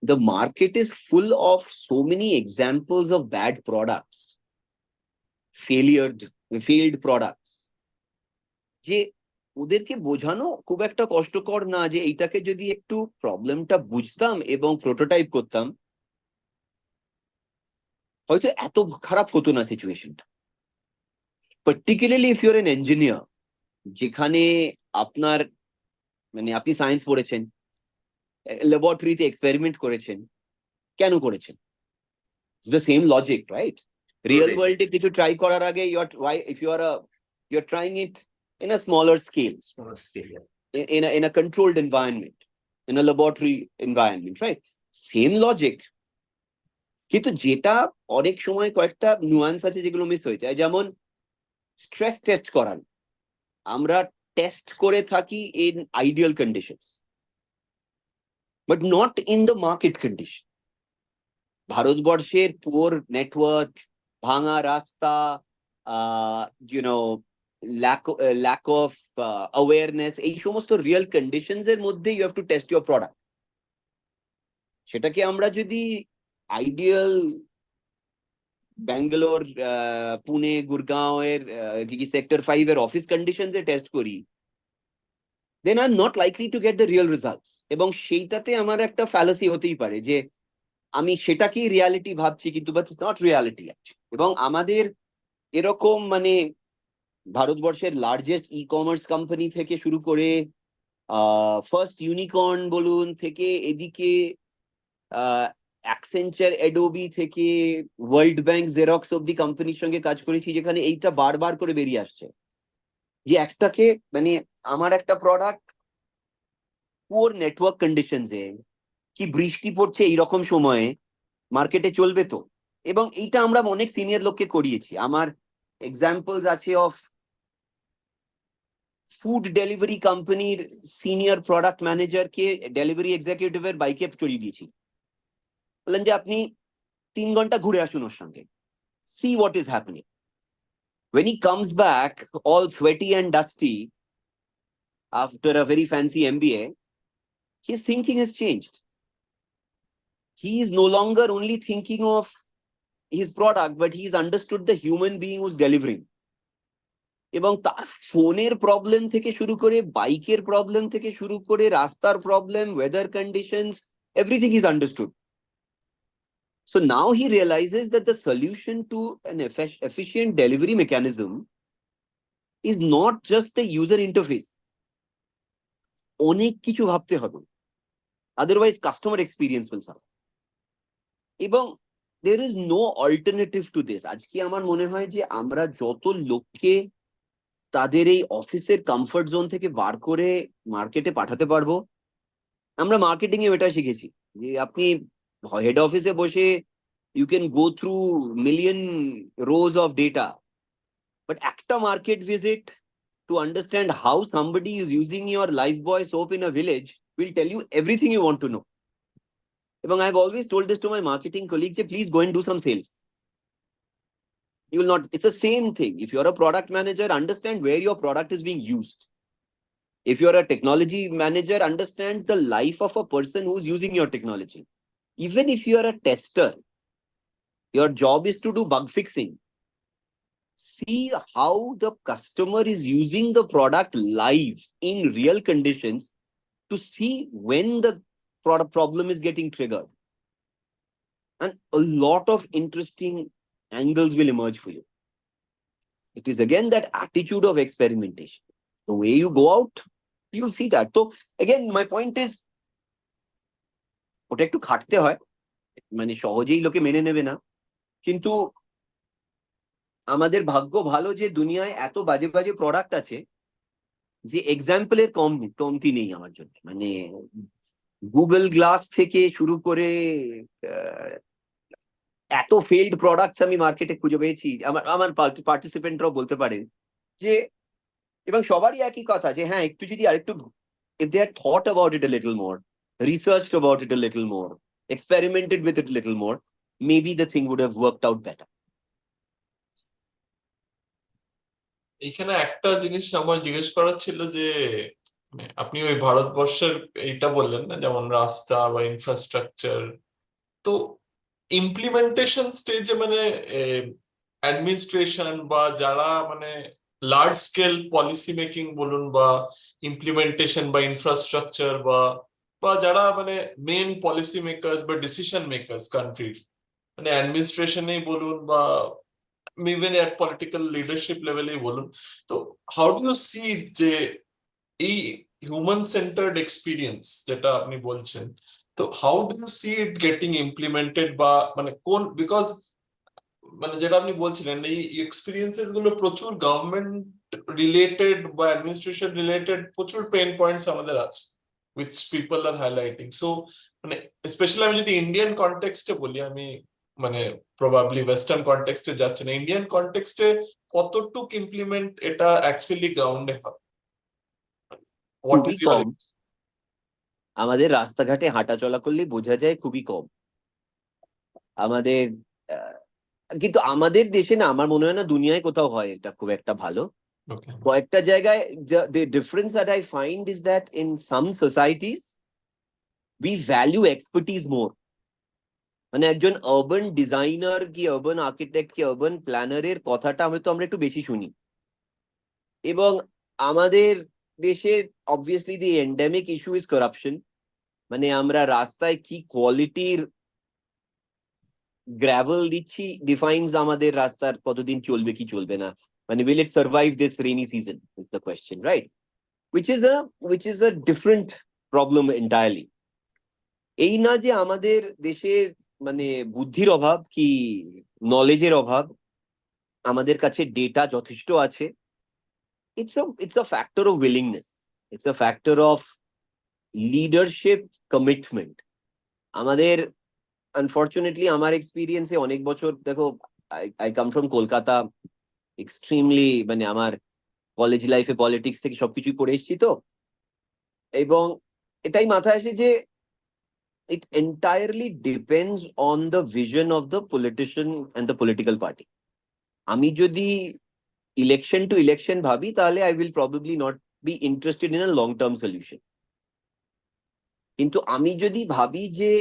the market is full of so many examples of bad products, failed products, যে ওদেরকে বোঝানো খুব একটা কষ্টকর না যে এইটাকে যদি একটু প্রবলেমটা বুঝতাম এবং প্রোটোটাইপ করতাম, হয়তো এত খারাপ হতো না সিচুয়েশনটা। Particularly if your N engineer, যেখানে আপনার মানে আপনি সায়েন্স পড়েছেন, ল্যাবরেটরিতে এক্সপেরিমেন্ট করেছেন, কেন করেছেন? The same logic, right? Real Totally. ওয়ার্ল্ডে কিছু ট্রাই করার আগে if you are trying it in a smaller scale, Smaller scale, yeah. in a controlled environment, in a laboratory environment, right? Same logic. কিন্তু যেটা অনেক সময় কয়েকটা নুয়ান্স আছে যেগুলো মিস হয়ে যায়, যেমন স্ট্রেস টেস্ট করান। আমরা টেস্ট করে থাকি in ideal conditions, but not in the market condition. ভারতবর্ষের পুয়ার নেটওয়ার্ক, ভাঙা রাস্তা, ইউনো ল্যাক অফ অ্যাওয়ারনেস, এই সমস্ত রিয়েল কন্ডিশনস এর মধ্যে you have to test your product. সেটাকে আমরা যদি আইডিয়াল ব্যাঙ্গালোর, পুনে, গুরগাঁও এর কি সেক্টর 5 এর অফিস কন্ডিশনস এ টেস্ট করি, then I am not likely to get the real results. এবং সেইটাতে আমার একটা ফ্যালাসি হতেই পারে যে আমি সেটাকেই রিয়ালিটি ভাবছি, কিন্তু বাট ইটস নট রিয়ালিটি। এবং আমাদের এরকম মানে ভারতবর্ষের লার্জেস্ট ই কমার্স কোম্পানি থেকে শুরু করে ফার্স্ট ইউনিকর্ন বলুন থেকে এদিকে অ্যাকসেঞ্চার, অ্যাডোবি থেকে ওয়ার্ল্ড ব্যাংক, জেরক্স অব্দি কোম্পানির সঙ্গে কাজ করেছি, যেখানে এইটা বারবার করে বেরিয়ে আসছে যে একটাকে মানে আমার একটা প্রোডাক্ট পুয়ার নেটওয়ার্ক কন্ডিশনসে, কি বৃষ্টি পড়ছে এইরকম সময়ে মার্কেটে চলবে তো। এবং এইটা আমরা অনেক সিনিয়র লোককে করিয়েছি। আমার এক্সাম্পলস আছে অফ ফুড ডেলিভারি কোম্পানির সিনিয়র প্রোডাক্ট ম্যানেজারকে ডেলিভারি এক্সিকিউটিভের বাইকে চড়িয়ে দিয়েছি, বললেন যে আপনি 3 ঘন্টা ঘুরে আসুন ওর সঙ্গে, see what is happening. When he comes back all sweaty and dusty after a very fancy MBA, his thinking has changed. He is no longer only thinking of his product, but he's understood the human being who's delivering. এবং তার ফোনের problem থেকে শুরু করে, বাইকের problem থেকে শুরু করে, রাস্তার problem, weather conditions, everything is understood. So now he realizes that the solution to an efficient delivery mechanism is not just the user interface. অনেক কিছু ভাবতে হবে, otherwise customer experience will suffer. এবং there is no alternative to this. আজকে আমার মনে হয় যে আমরা যত লোককে তাদের এই অফিসের কমফর্ট জোন থেকে বার করে মার্কেটে পাঠাতে পারবো, আমরা মার্কেটিং এ এটা শিখেছি যে আপনি হেড অফিসে বসে you can go through million rows of data, but একটা market visit to understand how somebody is using your Lifebuoy soap in a village will tell you everything you want to know. এবং I have always told this to my marketing colleague যে please go and do some sales. You will not, it's the same thing. If you're a product manager, understand where your product is being used. If you're a technology manager, understand the life of a person who's using your technology. Even if you're a tester, your job is to do bug fixing. See how the customer is using the product live in real conditions to see when the product problem is getting triggered. And a lot of interesting angles will emerge for you. It is again that attitude of experimentation. The way you go out, you'll see that. So again, my point is, ওটা একটু খাটতে হয়, মানে সহজেই লোকে মেনে নেবে না। কিন্তু আমাদের ভাগ্য ভালো যে দুনিয়ায় এত বাজে বাজে প্রোডাক্ট আছে যে এক্সাম্পলের কমতি নেই আমার জন্য। মানে গুগল গ্লাস থেকে শুরু করে এত ফেইল্ড প্রোডাক্টস আমি মার্কেটে খুঁজে পেয়েছি। আমার পার্টিসিপেন্টরাও বলতে পারেন যে, এবং সবারই একই কথা যে হ্যাঁ একটু যদি আরেকটু, if they had thought about it a little more, researched about it a little more, experimented with it a little more, maybe the thing would have worked out better. এখানে একটা জিনিস আমার জিজ্ঞেস করার ছিল যে আপনি ওই ভারতবর্ষের এইটা বললেন না, যেমন রাস্তা বা ইনফ্রাস্ট্রাকচার, তো ইমপ্লিমেন্টেশন স্টেজে মানে অ্যাডমিনিস্ট্রেশন বা যারা মানে লার্জ স্কেল পলিসি মেকিং বলুন বা ইমপ্লিমেন্টেশন বা ইনফ্রাস্ট্রাকচার বা যারা মানে মেন পলিসি মেকার্স বা ডিসিশন মেকার্স কান্ট্রির, মানে অ্যাডমিনিস্ট্রেশনেই বলুন বা ইভেন এট পলিটিক্যাল লিডারশিপ লেভেলেই বলুন, তো হাউ ডু ইউ সি যে এই human centered experience যেটা আপনি বলছেন, তো how do you see it getting implemented বা মানে কোন, because মানে যেটা আপনি বলছিলেন এই এক্সপিরিয়েন্সেস গুলো প্রচুর গভর্নমেন্ট রিলেটেড বা অ্যাডমিনিস্ট্রেশন রিলেটেড প্রচুর পেইন পয়েন্টস আমাদের আছে which people are highlighting. So মানে স্পেশালি আমি যদি ইন্ডিয়ান কনটেক্সটে বলি, আমি মানে প্রবাবলি ওয়েস্টার্ন কনটেক্সটে যাচ্ছে না, ইন্ডিয়ান কনটেক্সটে কতটুক ইমপ্লিমেন্ট এটা অ্যাকচুয়ালি গ্রাউন্ডে হয়? হোয়াট খুবই ইজ ইউর কম। আমাদের রাস্তাঘাটে হাঁটা চলা করলে বোঝা যায় খুবই কম। আমাদের কিন্তু আমাদের দেশে না, আমার মনে হয় না দুনিয়ায় কোথাও হয় এটা খুব একটা ভালো। কয়েকটা জায়গায় the difference that I find is that in some societies we value expertise more. মানে একজন আরবান ডিজাইনার কি আরবান আর্কিটেক্ট কি আরবান প্ল্যানারের কথাটা হয়তো আমরা একটু বেশি শুনি। এবং আমাদের দেশের obviously the endemic issue is corruption. মানে আমরা রাস্তায় কি কোয়ালিটির গ্র্যাভেল দিচ্ছি ডিফাইন্স আমাদের রাস্তার কতদিন চলবে কি চলবে না। মানে will it survive this rainy season is the question, right? which is a different problem entirely. এই না যে আমাদের দেশের মানে বুদ্ধির অভাব কি নলেজের অভাব, আমাদের কাছে ডেটা যথেষ্ট আছে। it's a factor of willingness, it's a factor of leadership commitment. আমাদের আনফরচুনেটলি আমার এক্সপিরিয়েন্সে অনেক বছর দেখো, I come from Kolkata, extremely মানে আমার কলেজ লাইফে পলিটিক্স থেকে সবকিছুই করে এসেছি তো, এবং এটাই মাথায় আসে যে it entirely depends on the vision of the politician and the political party. আমি যদি ইলেকশন টু ইলেকশন ভাবি তাহলে I will probably not be interested in a long term solution. কিন্তু আমি যদি ভাবি যে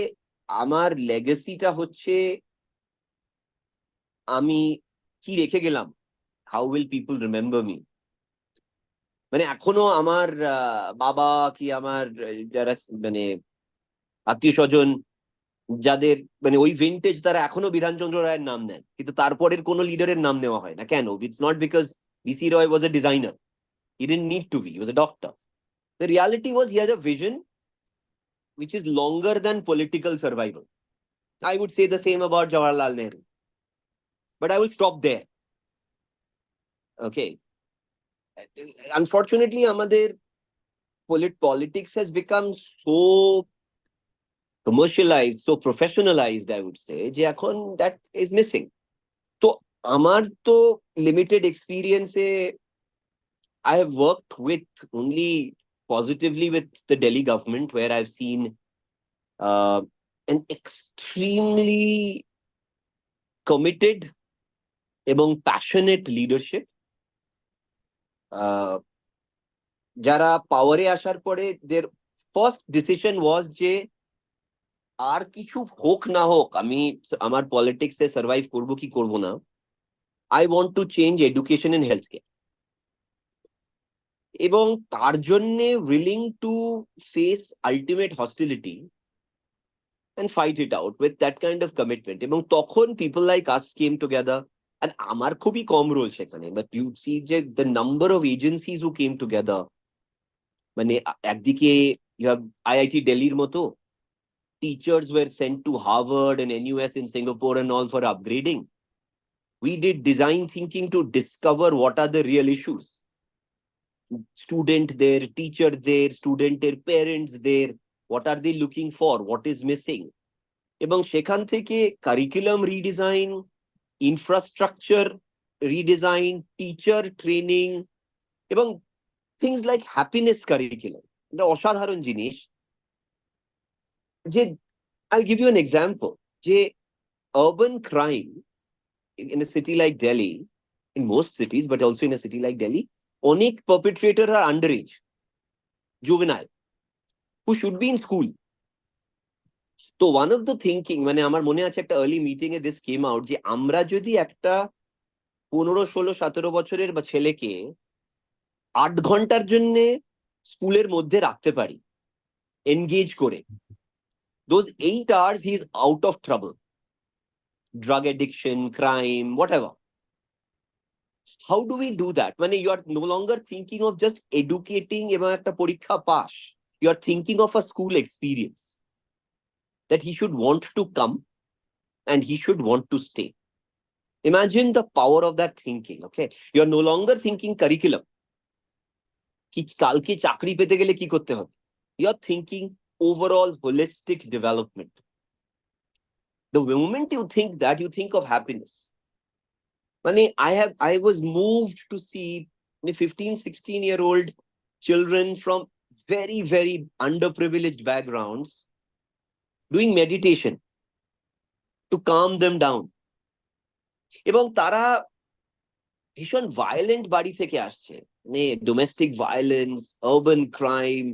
আমার লেগাসিটা হচ্ছে আমি কি রেখে গেলাম, how will people remember me. মানে এখনো আমার বাবা কি আমার যারা মানে আত্মীয় স্বজন যাদের মানে ওই ভিন্টেজ, তারা এখনো বিধানচন্দ্র রায়ের নাম নেন, কিন্তু তারপরের কোনো লিডারের নাম নেওয়া হয় না। কেন? It's not because BC Roy was a designer, he didn't need to be, he was a doctor. The reality was he had a vision which is longer than political survival. I would say the same about Jawaharlal Nehru, but I will stop there. Okay. Unfortunately, আমাদের politics has become so commercialized, so professionalized, I would say, যে এখন that is missing. তো আমার তো limited experience I have worked with only positively with the Delhi government, where I've seen an extremely committed এবং passionate leadership. যারা পাওয়ারে আসার পরে their first decision was যে আর কিছু হোক না হোক আমি আমার পলিটিক্সে সার্ভাইভ করব কি করব না, I want to change education and healthcare. এবং তার জন্যে willing to face ultimate hostility and fight it out with that kind of commitment. এবং তখন people like us came together, and আমার খুবই কম রোল সেখানে, but you see যে the number of agencies who came together, মানে একদিকে you have IIT Delhiর মতো, teachers were sent to Harvard and NUS in Singapore and all for upgrading. We did design thinking to discover what are the real issues. Student there, teacher there, student their parents there, what are they looking for, what is missing. এবং সেখান থেকে curriculum redesign, infrastructure redesign, teacher training এবং things like happiness curriculum, এটা অসাধারণ জিনিস। যে I'll give you an example, যে urban crime in a city like Delhi, in most cities but also in a city like Delhi, অনেক perpetrator are underage, juvenile, who should be in school. তো one of the thinking, মানে আমার মনে আছে একটা early meeting A this came out, যে আমরা যদি একটা 15, 16, 17 বছরের বা ছেলেকে 8 ঘন্টার জন্য স্কুলের মধ্যে রাখতে পারি এনগেজ করে, those 8 hours he is out of trouble, drug addiction, crime, whatever. how do we do that? When you are no longer thinking of just educating এবং একটা পরীক্ষা pass, you are thinking of a school experience that he should want to come and he should want to stay. Imagine the power of that thinking. Okay, you are no longer thinking curriculum কি কালকে চাকরি পেতে গেলে কি করতে হবে, you are thinking overall holistic development. The moment you think that, you think of happiness. I was moved to see 15-16-year-old children from very, very underprivileged backgrounds doing meditation to calm them down. এবং তারা ভীষণ violent বাড়ি থেকে আসছে, domestic violence, urban crime,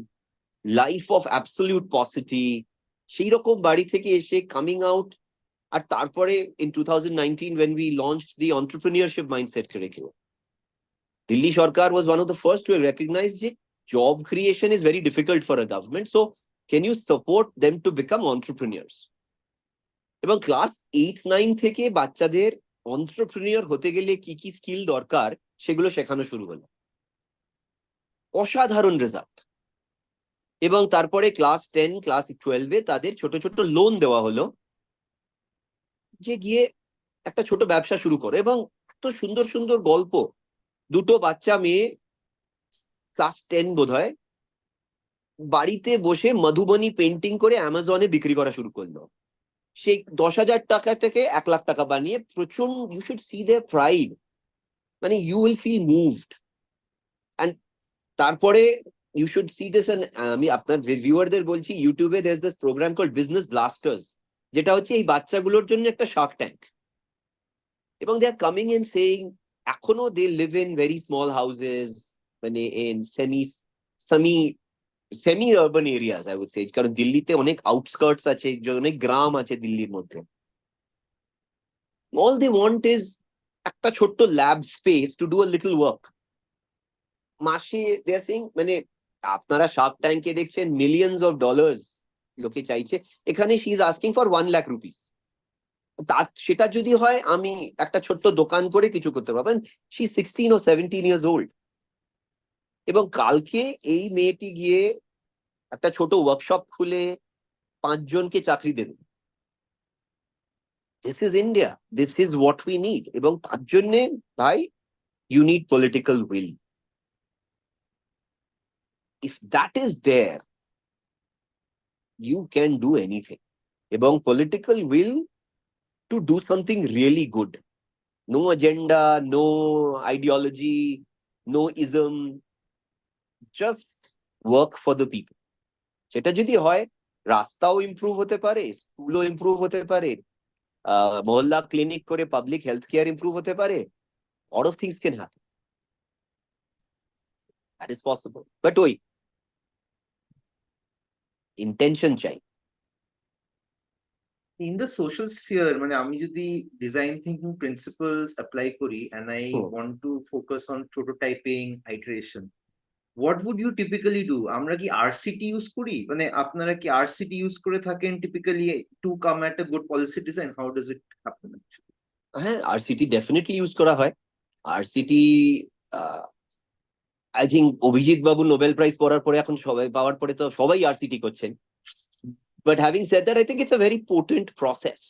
life of absolute paucity, সেই রকম বাড়ি থেকে এসে কামিং আউট। আর তারপরে in 2019 when we launched the entrepreneurship mindset curriculum, Delhi Sarkar was one of the first to recognize that job creation is very difficult for a government, so can you support them to become entrepreneurs? এবং class 8-9 থেকে বাচ্চাদের entrepreneur হতে গেলে কি কি skill দরকার সেগুলো শেখানো শুরু হলো। অসাধারণ রেজাল্ট। এবং তারপরে ক্লাস 10, ক্লাস 12-এ তাদের ছোট ছোট লোন দেওয়া হলো যে গিয়ে একটা ছোট ব্যবসা শুরু করো। এবং এত সুন্দর সুন্দর গল্প। দুটো বাচ্চা মেয়ে, ক্লাস 10 বোধহয়, বাড়িতে বসে মধুবনী পেন্টিং করে অ্যামাজনে বিক্রি করা শুরু করলো। সেই 10,000 টাকা থেকে 1 লাখ টাকা বানিয়ে প্রচন্ড, you should see their pride, মানে you will feel moved. And তারপরে ইউ শুড সি দিস, আমি আপনার ভিউয়ারদের বলছি, ইউটিউবে there is this programme called business blasters, যেটা হচ্ছে এই বাচ্চাগুলোর জন্য একটা শার্ক ট্যাঙ্ক। এবং they are coming and saying, এখনো they live in very small houses, মানে in semi urban areas I would say, কারণ দিল্লিতে অনেক আউটস্কার্টস আছে, অনেক গ্রাম আছে দিল্লির মধ্যে। অল দে ওয়ান্ট ইজ একটা ছোট্ট lab space to do a little work. মাসে দে আর সেইং, মানে আপনারা শার্ক ট্যাঙ্কে দেখছেন মিলিয়নস অফ ডলার্স লোকে চাইছে, এখানে she is asking for 1 lakh rupees. সেটা যদি হয় আমি একটা ছোট্ট দোকান করে কিছু করতে পারবেন। She 16 or 17 years old। এবং কালকে এই মেয়েটি গিয়ে একটা ছোট ওয়ার্কশপ খুলে 5 জনকে চাকরি দেবে। This is India, this is what we need. এবং তার জন্য ভাই, you need political will. If that is there, you can do anything. এবং political will to do something really good. No agenda, no ideology, no ism, just work for the people. সেটা যদি হয়, রাস্তাও improve হতে পারে, স্কুলও improve হতে পারে, মহল্লা ক্লিনিক করে পাবলিক হেলথ কেয়ার ইমপ্রুভ হতে পারে। Lot of things can happen. That is possible. But ওই ইন্টেনশন চাই। In the social sphere, মানে আমি যদি design thinking principles apply করি and I want to focus on prototyping, iteration, what would you typically do? আমরা কি RCT use করি? মানে আপনারা কি RCT use করে থাকেন typically to come at a good policy design? How does it happen actually? হ্যাঁ, আরসিটি ডেফিনেটলি ইউজ করা হয়। RCT I think Abhijit Babu Nobel prize পাওয়ার পরে, এখন সবাই পাওয়ার পরে তো সবাই আরসিটি করছেন। But having said that, I think it's a very potent process.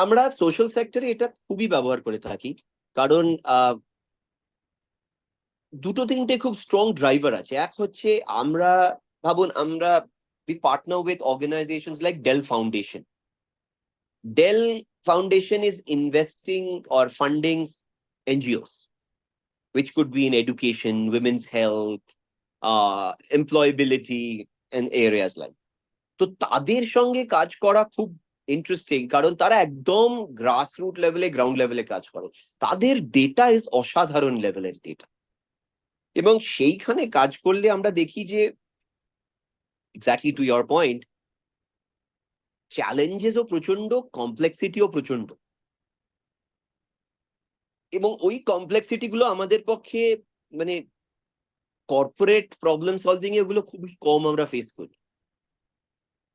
আমরা সোশ্যাল সেক্টরে এটা খুবই ব্যবহার করে থাকি, কারণ দুটো তিনটে খুব স্ট্রং ড্রাইভার আছে। এক হচ্ছে, আমরা ভাবুন, আমরা we partner with organizations like Dell Foundation. Dell Foundation is investing or funding NGOs, which could be in education, women's health, employability, and areas like. তো তাদের সঙ্গে কাজ করা খুব ইন্টারেস্টিং, কারণ তারা একদম গ্রাসরুট লেভেলে, গ্রাউন্ড লেভেলে কাজ করে। তাদের ডেটা ইজ অসাধারণ লেভেলের ডেটা। এবং সেইখানে কাজ করলে আমরা দেখি যে, এক্স্যাক্টলি টু ইয়োর পয়েন্ট, চ্যালেঞ্জেসও প্রচন্ড, কমপ্লেক্সিটিও প্রচন্ড। এবং ওই কমপ্লেক্সিটি গুলো আমাদের পক্ষে, মানে কর্পোরেট প্রবলেম সলভিং এ ওগুলো খুবই কম আমরা ফেস করি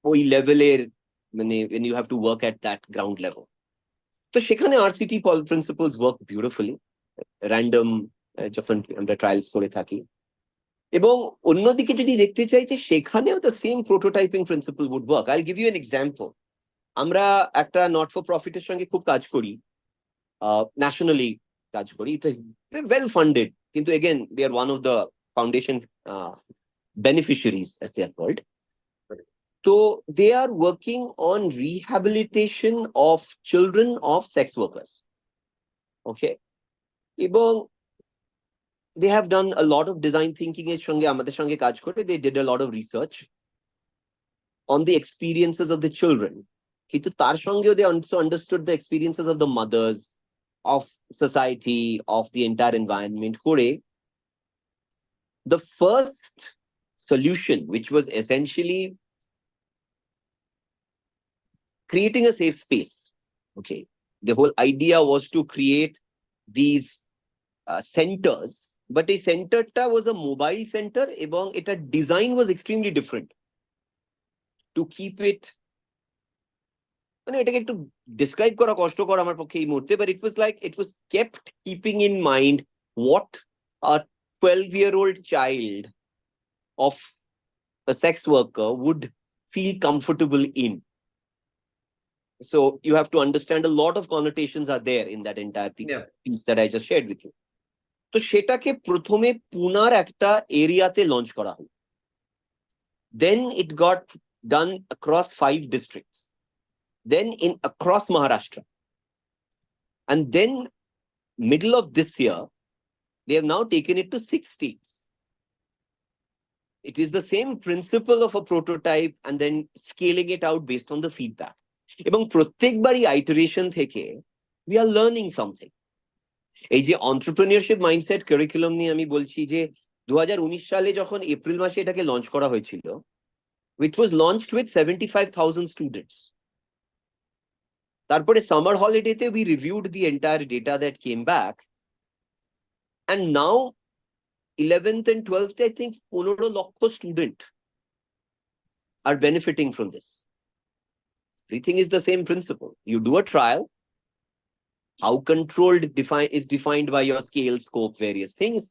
ওই লেভেলের, মানে when you have to work at that ground level. তো সেখানে RCT principles work beautifully. Random যখন আমরা ট্রায়ালস করে থাকি। এবং অন্যদিকে যদি দেখতে চাই যে সেখানেও the same prototyping principle would work. I give you an example. আমরা একটা নট ফর প্রফিটের সঙ্গে খুব কাজ করি, ন্যাশনালি কাজ করি, এটা ওয়েল ফান্ডেড, কিন্তু again they are one of the foundation beneficiaries as they are called. তো they are working on rehabilitation of children of sex workers. Okay, এবং they have done a lot of design thinking এর সঙ্গে আমাদের সঙ্গে কাজ করে they did a lot of research on the experiences of the children, কিন্তু তার সঙ্গেও they also understood the experiences of the mothers, of society, of the entire environment করে the first solution, which was essentially creating a safe space. Okay, the whole idea was to create these centers, but a centerটা was a mobile center এবং এটা design was extremely different to keep it, মানে এটাকে একটু describe করা কষ্টকর আমার পক্ষে এই মুহূর্তে, but it was like it was kept keeping in mind what a 12-year-old child of a sex worker would feel comfortable in. So you have to understand a lot of connotations are there in that entire piece that I just shared with you. তো সেটাকে প্রথমে পুনার একটা এরিয়াতে launch করা হলো, then it got done across 5 districts, then in across Maharashtra, and then middle of this year they have now taken it to 6 states. It is the same principle of a prototype and then scaling it out based on the feedback. এবং প্রত্যেকবারই iteration থেকে we are learning something. এই যে entrepreneurship mindset curriculum নিয়ে আমি বলছি যে 2019 সালে যখন এপ্রিল মাসে এটাকে লঞ্চ করা হয়েছিল, which was launched with 75,000 students. তারপরে summer হলিডেতে we reviewed the entire data that came back, and now 11th and 12th I think 15 লক্ষ student are benefiting from this. Everything is the same principle. You do a trial, how controlled is defined by your scale, scope, various things,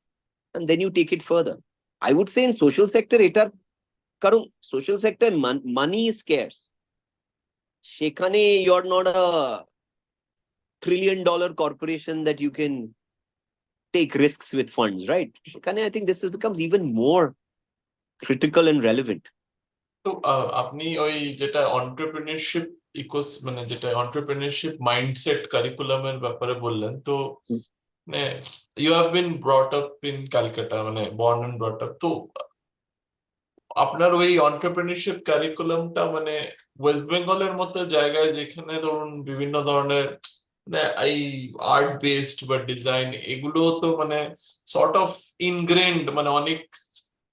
and then you take it further. I would say in social sector etar karon social sector money is scarce. সেখানে you're not a $1 trillion corporation that you can take risks with funds, right? সেখানে I think this becomes even more critical and relevant. তো আপনি ওই যেটা entrepreneurship মানে যেটা entrepreneurship mindset কারিকুলামের ব্যাপারে বললেন, তো মানে you have been brought up in Calcutta, মানে বর্ন এন্ড ব্রট আপ, তো আপনার ওই এন্টারপ্রেনিয়রশিপ কারিকুলামটা মানে ওয়েস্ট বেঙ্গলের মতো জায়গায় যেখানে ধরুন বিভিন্ন ধরনের মানে এই আর্ট বেসড বা ডিজাইন এগুলো তো মানে সর্ট অফ ইনগ্রেন্ড, মানে অনেক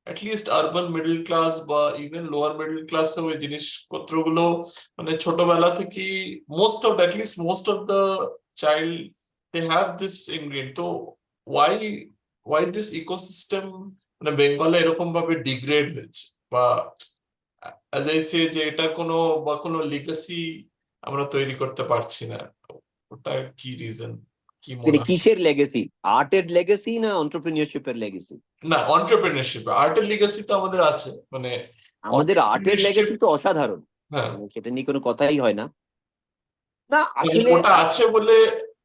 অ্যাটলিস্ট আরবান মিডল ক্লাস বা ইভেন লোয়ার মিডল ক্লাসে ওই জিনিসপত্রগুলো মানে ছোটবেলা থেকে most of the child they have this ingrained. তো ওয়াই দিস ইকোসিস্টেম মানে বেঙ্গলে এরকম ভাবে ডিগ্রেড হয়েছে, বা অ্যাজ আই সে যে এটা কোনো লিগাসি আমরা তৈরি করতে পারছি না, ওটা কি রিজন, কি মনে হয়? কিসের লেগেসি? আর্টের লেগেসি না এন্টারপ্রেনিয়রশিপের লেগেসি? না, এন্টারপ্রেনিয়রশিপ, আর্টের লিগাসি তো আমাদের আছে, মানে আমাদের আর্টের লেগেসি তো অসাধারণ, হ্যাঁ সেটা নিয়ে কোনো কথাই হয় না। না মানে আসলে ওটা আছে বলে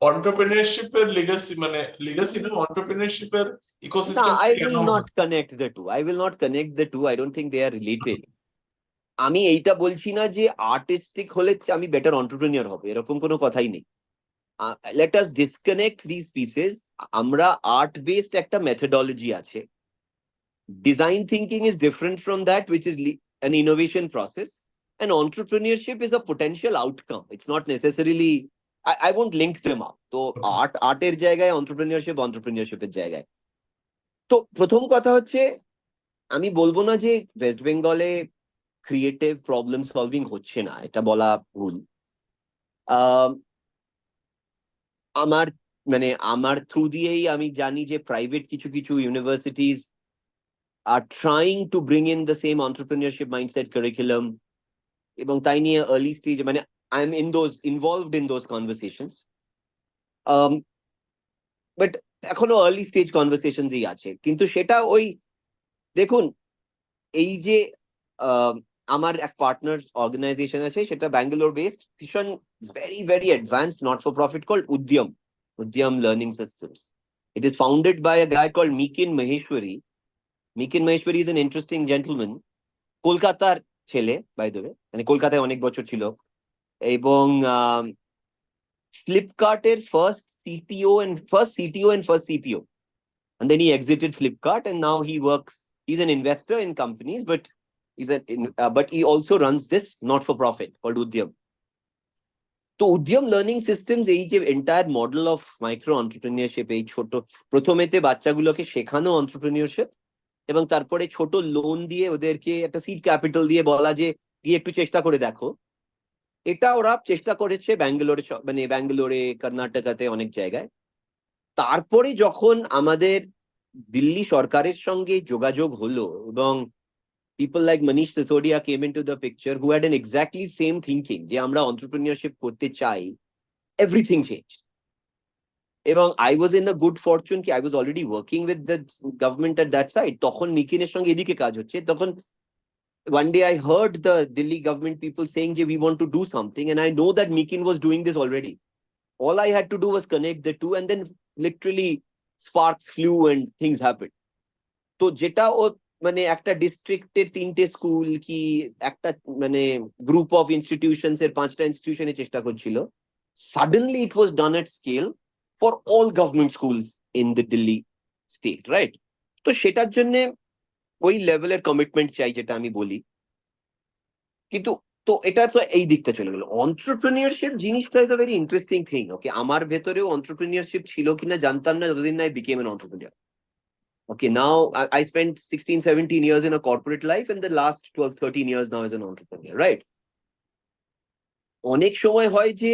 এন্টারপ্রেনিয়রশিপের লিগাসি, মানে লিগাসি না, এন্টারপ্রেনিয়রশিপের ইকোসিস্টেম I কেন? will not connect the two. I will not connect the two. I don't think they are related. আমি এইটা বলছি না যে আর্টিস্টিক হলে আমি বেটার এন্টারপ্রেনিয়র হবে, এরকম কোনো কথাই নেই। Let us disconnect these pieces. আমরা আর্ট বেসড একটা মেথডোলজি আছে, design thinking is different from that, which is an innovation process, and entrepreneurship is a potential outcome. It's not necessarily, I won't link them up. তো আর্টের জায়গায় এন্টারপ্রেনিয়রশিপের জায়গায়। তো প্রথম কথা হচ্ছে, আমি বলবো না যে ওয়েস্ট বেঙ্গলে ক্রিয়েটিভ প্রবলেম সলভিং হচ্ছে না, এটা বলা ভুল। আমার থ্রু দিয়েই আমি জানি যে প্রাইভেট কিছু কিছু universities are trying to bring in the same entrepreneurship mindset curriculum, এবং তাই নিয়ে আর্লি স্টেজ মানে I am involved in those conversations. But এখনো আর্লি স্টেজ কনভারসেশনই আছে, কিন্তু সেটা ওই দেখুন, এই যে আমার এক পার্টনার অর্গানাইজেশন আছে, সেটা ব্যাঙ্গালোর বেসড, ভীষণ very very advanced not for profit called Udyam learning systems. It is founded by a guy called Mikin Maheshwari. Mikin Maheshwari is an interesting gentleman. কলকাতার ছেলে, বাই দ্য ওয়ে, মানে কলকাতায় অনেক বছর ছিল, এবং ফ্লিপকার্টের first CTO and first CPO. And then he exited Flipkart, and now he works. He's an investor in companies, but he also runs this not-for-profit called Udyam. তো উদ্যম লার্নিং সিস্টেমস, এই যে entire model of micro entrepreneurship, এই ছোট প্রথমেতে বাচ্চাগুলোকে শেখানো entrepreneurship, এবং তারপরে ছোট লোন দিয়ে ওদেরকে একটা সিড ক্যাপিটাল দিয়ে বলা যে গিয়ে একটু চেষ্টা করে দেখো, এটা ওরা চেষ্টা করেছে ব্যাঙ্গালোরে, কর্ণাটকাতে, অনেক জায়গায়। তারপরে যখন আমাদের দিল্লি সরকারের সঙ্গে যোগাযোগ হলো, এবং people like Manish Sisodia came into the picture, who had an exactly same thinking, যে আমরা entrepreneurship করতে চাই, everything changed. এবং I was in a good fortune কি I was already working with the government at that side. তখন মিকিনের সঙ্গে এদিকে কাজ হচ্ছে। তখন one day I heard the Delhi government people saying যে we want to do something, and I know that Mikin was doing this already. All I had to do was connect the two, and then literally sparks flew and things happened. তো যেটা ও মানে একটা ডিস্ট্রিক্টের 3টে school কি একটা মানে group of institutions এর 5টা ইনস্টিটিউশনে চেষ্টা করছিল, suddenly it was done at scale for all government schools in the Delhi state, right? তো সেটার জন্য ওই লেভেলের কমিটমেন্ট চাই, যেটা আমি বলি। কিন্তু তো এটা তো এই দিকটা চলে গেল। এন্টারপ্রেনিয়রশিপ জিনিসটা is a very interesting thing. Okay, আমার ভেতরেও এন্টারপ্রেনিয়রশিপ ছিল কিনা জানতাম না, যতদিন না I became an entrepreneur. Okay, now I spent 16-17 years in a corporate life, and the last 12-13 years now as an entrepreneur, right? অনেক সময় হয় যে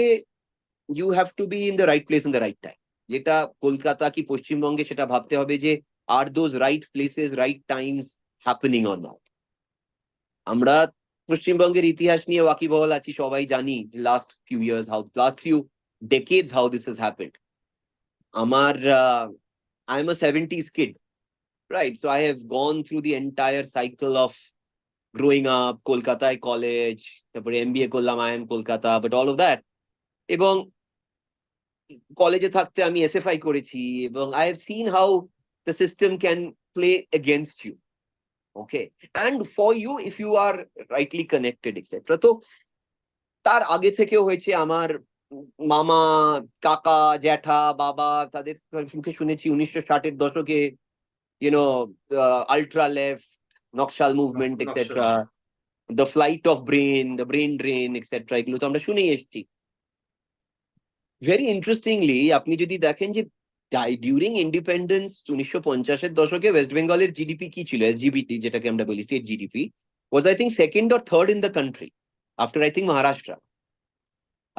you have to be in the right place in the right time. যেটা কলকাতা কি পশ্চিমবঙ্গে, সেটা ভাবতে হবে যে are those right places, right times happening or not. আমরা পশ্চিমবঙ্গের ইতিহাস নিয়ে ওয়াকিবহাল আছি, সবাই জানি last few decades how this has happened. আমার I'm a 70s kid. Right, so I have gone through the entire cycle of growing up, Kolkata college, তারপরে MBA করলাম IIM Kolkata, but all of that. এবং কলেজে থাকতে আমি SFI করেছি, এবং I have seen how the system can play against you, okay, and for you if you are rightly connected, etc. তো তার আগে থেকেও হয়েছে, আমার মামা, কাকা, জ্যাঠা, বাবা, তাদের মুখে শুনেছি 1960-এর দশকে, you know, ultra left, Nakshal movement, etc. The flight of brain, the brain drain, etc. এগুলো তো আমরা শুনেই এসেছি। ভেরি ইন্টারেস্টিংলি, আপনি যদি দেখেন যে ডিউরিং ইন্ডিপেন্ডেন্স 1950-এর দশকে ওয়েস্ট বেঙ্গলের জিডিপি কি ছিল, SGBT যেটাকে আমরা বলি, state GDP, was I think second or third in the country after I think Maharashtra.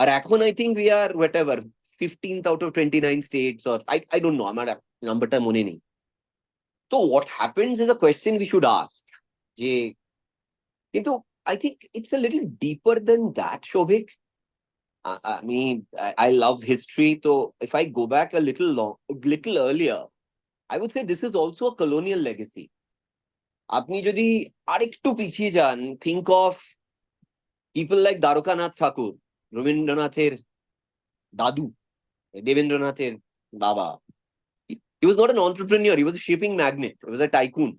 আর এখন I think we are whatever 15th out of 29 states, or I don't know, আমার নাম্বারটা মনে নেই। So what happens is a question we should ask. Kintu I think it's a little deeper than that, Shobhik. I mean, I love history. So if I go back a little earlier, I would say this is also a colonial legacy. Apni jodi arektu pichiye jan, think of people like Dwarkanath Thakur, Rabindranathir Dadu, Devendranathir Baba. He was not an entrepreneur, he was a shipping magnate, he was a tycoon.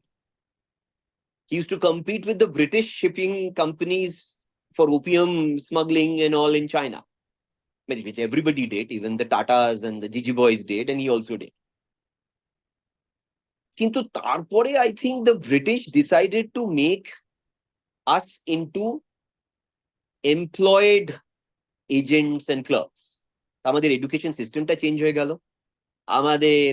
He used to compete with the British shipping companies for opium smuggling and all in China, which everybody did, even the Tatas and the Gigi boys did, and he also did. Kintu tarpore I think the British decided to make us into employed agents and clerks. আমাদের education সিস্টেমটা change হয়ে গেল, আমাদের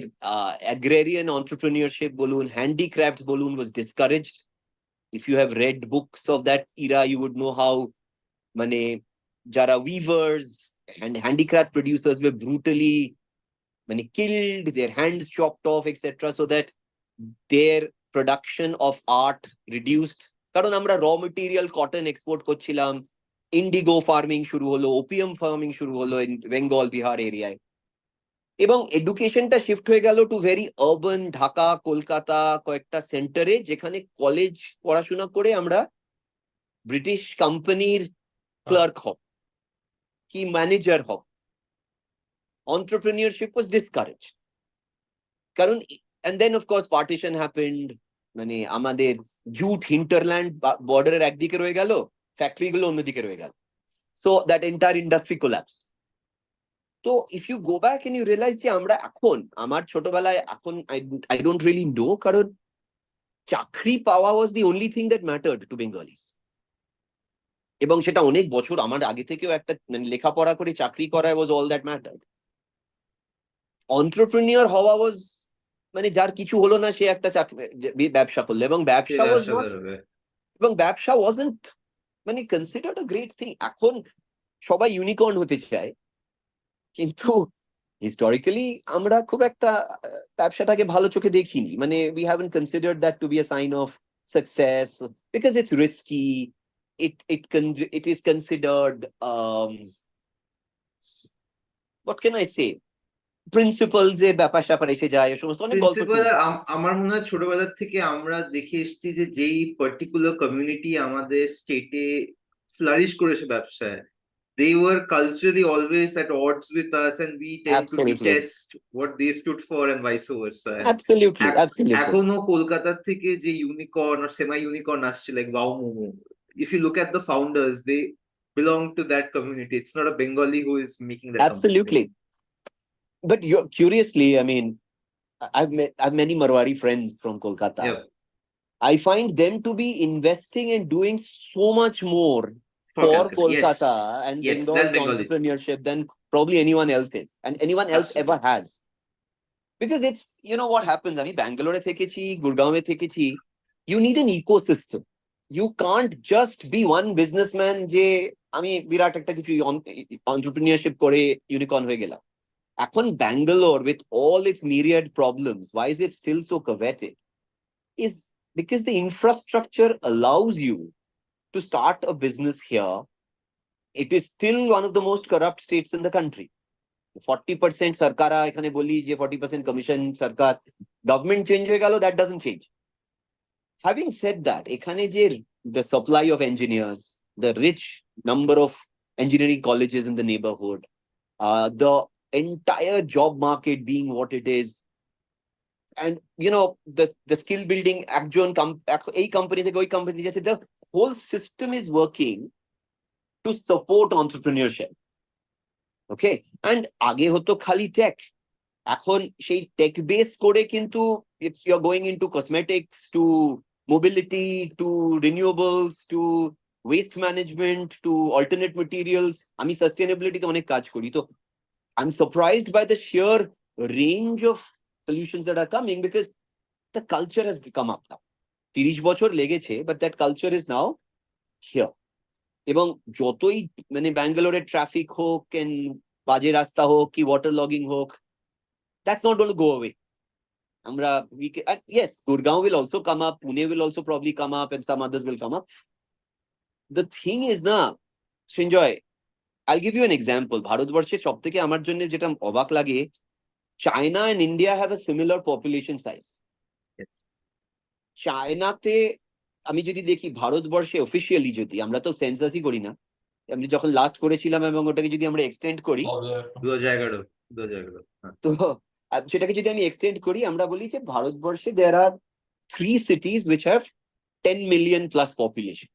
agrarian entrepreneurship bolun, handicraft bolun was discouraged. If you have read books of that era, you would know how মানে যারা weavers and handicraft producers were brutally killed, their hands chopped off, etc., so that their production of art reduced. কারণ আমরা র material cotton export করছিলাম, Indigo farming শুরু হলো, opium farming শুরু হলো ইন বেঙ্গল, বিহার এরিয়ায়। এবং এডুকেশনটা শিফট হয়ে গেল to very urban, Dhaka, Kolkata, কয়েকটা সেন্টারে, যেখানে কলেজ পড়াশোনা করে আমরা ব্রিটিশ কোম্পানির ক্লার্ক হব কি ম্যানেজার হব। entrepreneurship was discouraged কারণ, and then of course partition happened, মানে আমাদের জুট হিন্টারল্যান্ড বর্ডারের একদিকে রয়ে গেল, ফ্যাক্টরি গুলো অন্যদিকে রয়ে গেল, so that entire industry collapsed. তো if you go back and you realize যে আমরা এখন, আমার ছোটবেলায়, এখন I don't really know, কারণ চাকরি পাওয়া was the only thing that mattered to Bengalis, এবং সেটা অনেক বছর আমার আগে থেকেও একটা, মানে লেখাপড়া করে চাকরি করা was all that mattered. entrepreneur হওয়া was, মানে যার কিছু হলো না সে একটা চাকরি, ব্যবসা করলো, এবং ব্যবসা was ব্যবসা not, করবে। এবং ব্যবসা wasn't মানে considered a great thing. এখন সবাই ইউনিকর্ন হতে চায়, কিন্তু হিস্টোরিক্যালি আমরা খুব একটা ব্যবসাটাকে ভালো চোখে দেখিনি, মানে we haven't considered that to be a sign of success because it's risky. It is considered what can I say, principles এর ব্যাপার স্যাপার এসে যায়, এই সমস্ত অনেক গল্প প্রিন্সিপাল, শুনি। আমার মনে হয় ছোটবেলার থেকে আমরা দেখে এসেছি যে যেই পার্টিকুলার কমিউনিটি আমাদের স্টেটে ফ্লারিশ করেছে ব্যবসায়, they were culturally always at odds with us and we tend to Absolutely. detest what they stood for and vice versa. Absolutely, absolutely. এখনো কলকাতার থেকে যে ইউনিকর্ন আর সেমি ইউনিকর্ন আসছে, like Wow Momo, if you look at the founders, they belong to that community. It's not a Bengali who is making that Absolutely. But curiously, I mean, I've many Marwari friends from Kolkata. Yeah. I find them to be investing and doing so much more for Calcutta. Kolkata and Yes, Bengal's than Bengali. entrepreneurship than probably anyone else is, and anyone else Absolutely. ever has. Because it's, you know what happens, I mean, Bangalore thekechi, Gurgaon thekechi, you need an ecosystem. You can't just be one businessman je আমি বিরাট একটা কিছু entrepreneurship করে unicorn হয়ে গেলাম। এখন Bangalore, with all its myriad problems, why is it still so coveted? Is because the infrastructure allows you to start a business here. It is still one of the most corrupt states in the country. 40% sarkara ekhane boli je 40% commission sarkar, government change hoye gelo, that doesn't change. Having said that, ekhane je the supply of engineers, the rich number of engineering colleges in the neighborhood, the entire job market being what it is, and you know, the skill building, একজন এই company থেকে ওই company যাচ্ছে, the whole system is working to support entrepreneurship. Okay, and আগে হতো খালি take, এখন সেই টেক বেস করে কিন্তু it's you're going into cosmetics, to mobility, to renewables, to waste management, to alternate materials. আমি sustainability তে অনেক কাজ করি, তো I'm surprised by the sheer range of solutions that are coming because the culture has come up now. 30 বছর লেগেছে, but that culture is now here. এবং যতই মানে ব্যাঙ্গালোরের ট্রাফিক হোক, and বাজে রাস্তা হোক, কি ওয়াটার লগিং হোক, that's not going to go away. আমরা and yes, Gurgaon will also come up, Pune will also probably come up, and some others will come up. The thing is na, Srinjoy, I'll give you an example. ভারতবর্ষে সব থেকে আমার জন্য যেটা অবাক লাগে, China and India have a similar population size. চায়নাতে আমি যদি দেখি, ভারতবর্ষে অফিসিয়ালি যদি, আমরা তো সেন্সাসই করি না, আমি যখন লাস্ট করেছিলাম, এবং ওটাকে যদি আমরা এক্সটেন্ড করি, 2011 তো সেটাকে যদি আমি এক্সটেন্ড করি, আমরা বলি যে ভারতবর্ষে there are 3 cities which have 10 million plus population: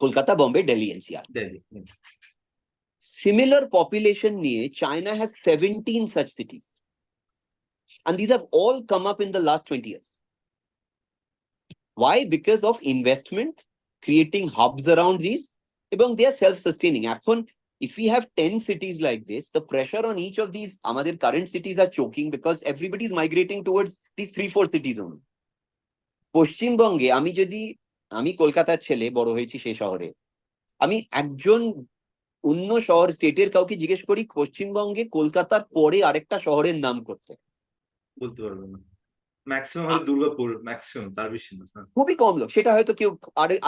Kolkata, Bombay, Delhi, NCR. Similar population নিয়ে China has 17 such cities, and these have all come up in the last 20 years. Why? Because of investment, creating hubs around these, এবং they are self-sustaining. এখন if we have 10 cities like this, the pressure on each of these, আমাদের current cities are choking because everybody is migrating towards these 3-4 cities only. পশ্চিমবঙ্গে আমি কলকাতার ছেলে, বড় হয়েছি সেই শহরে, আমি একজন অন্য শহর স্টেটের কাউকে জিজ্ঞেস করি পশ্চিমবঙ্গে কলকাতার পরে আরেকটা শহরের নাম করতে, বলতে পারবো না। ম্যাক্সিমাম হলো দুর্গাপুর, ম্যাক্সিমাম, তার বেশি না। খুবই কম লোক, সেটা হয়তো কেউ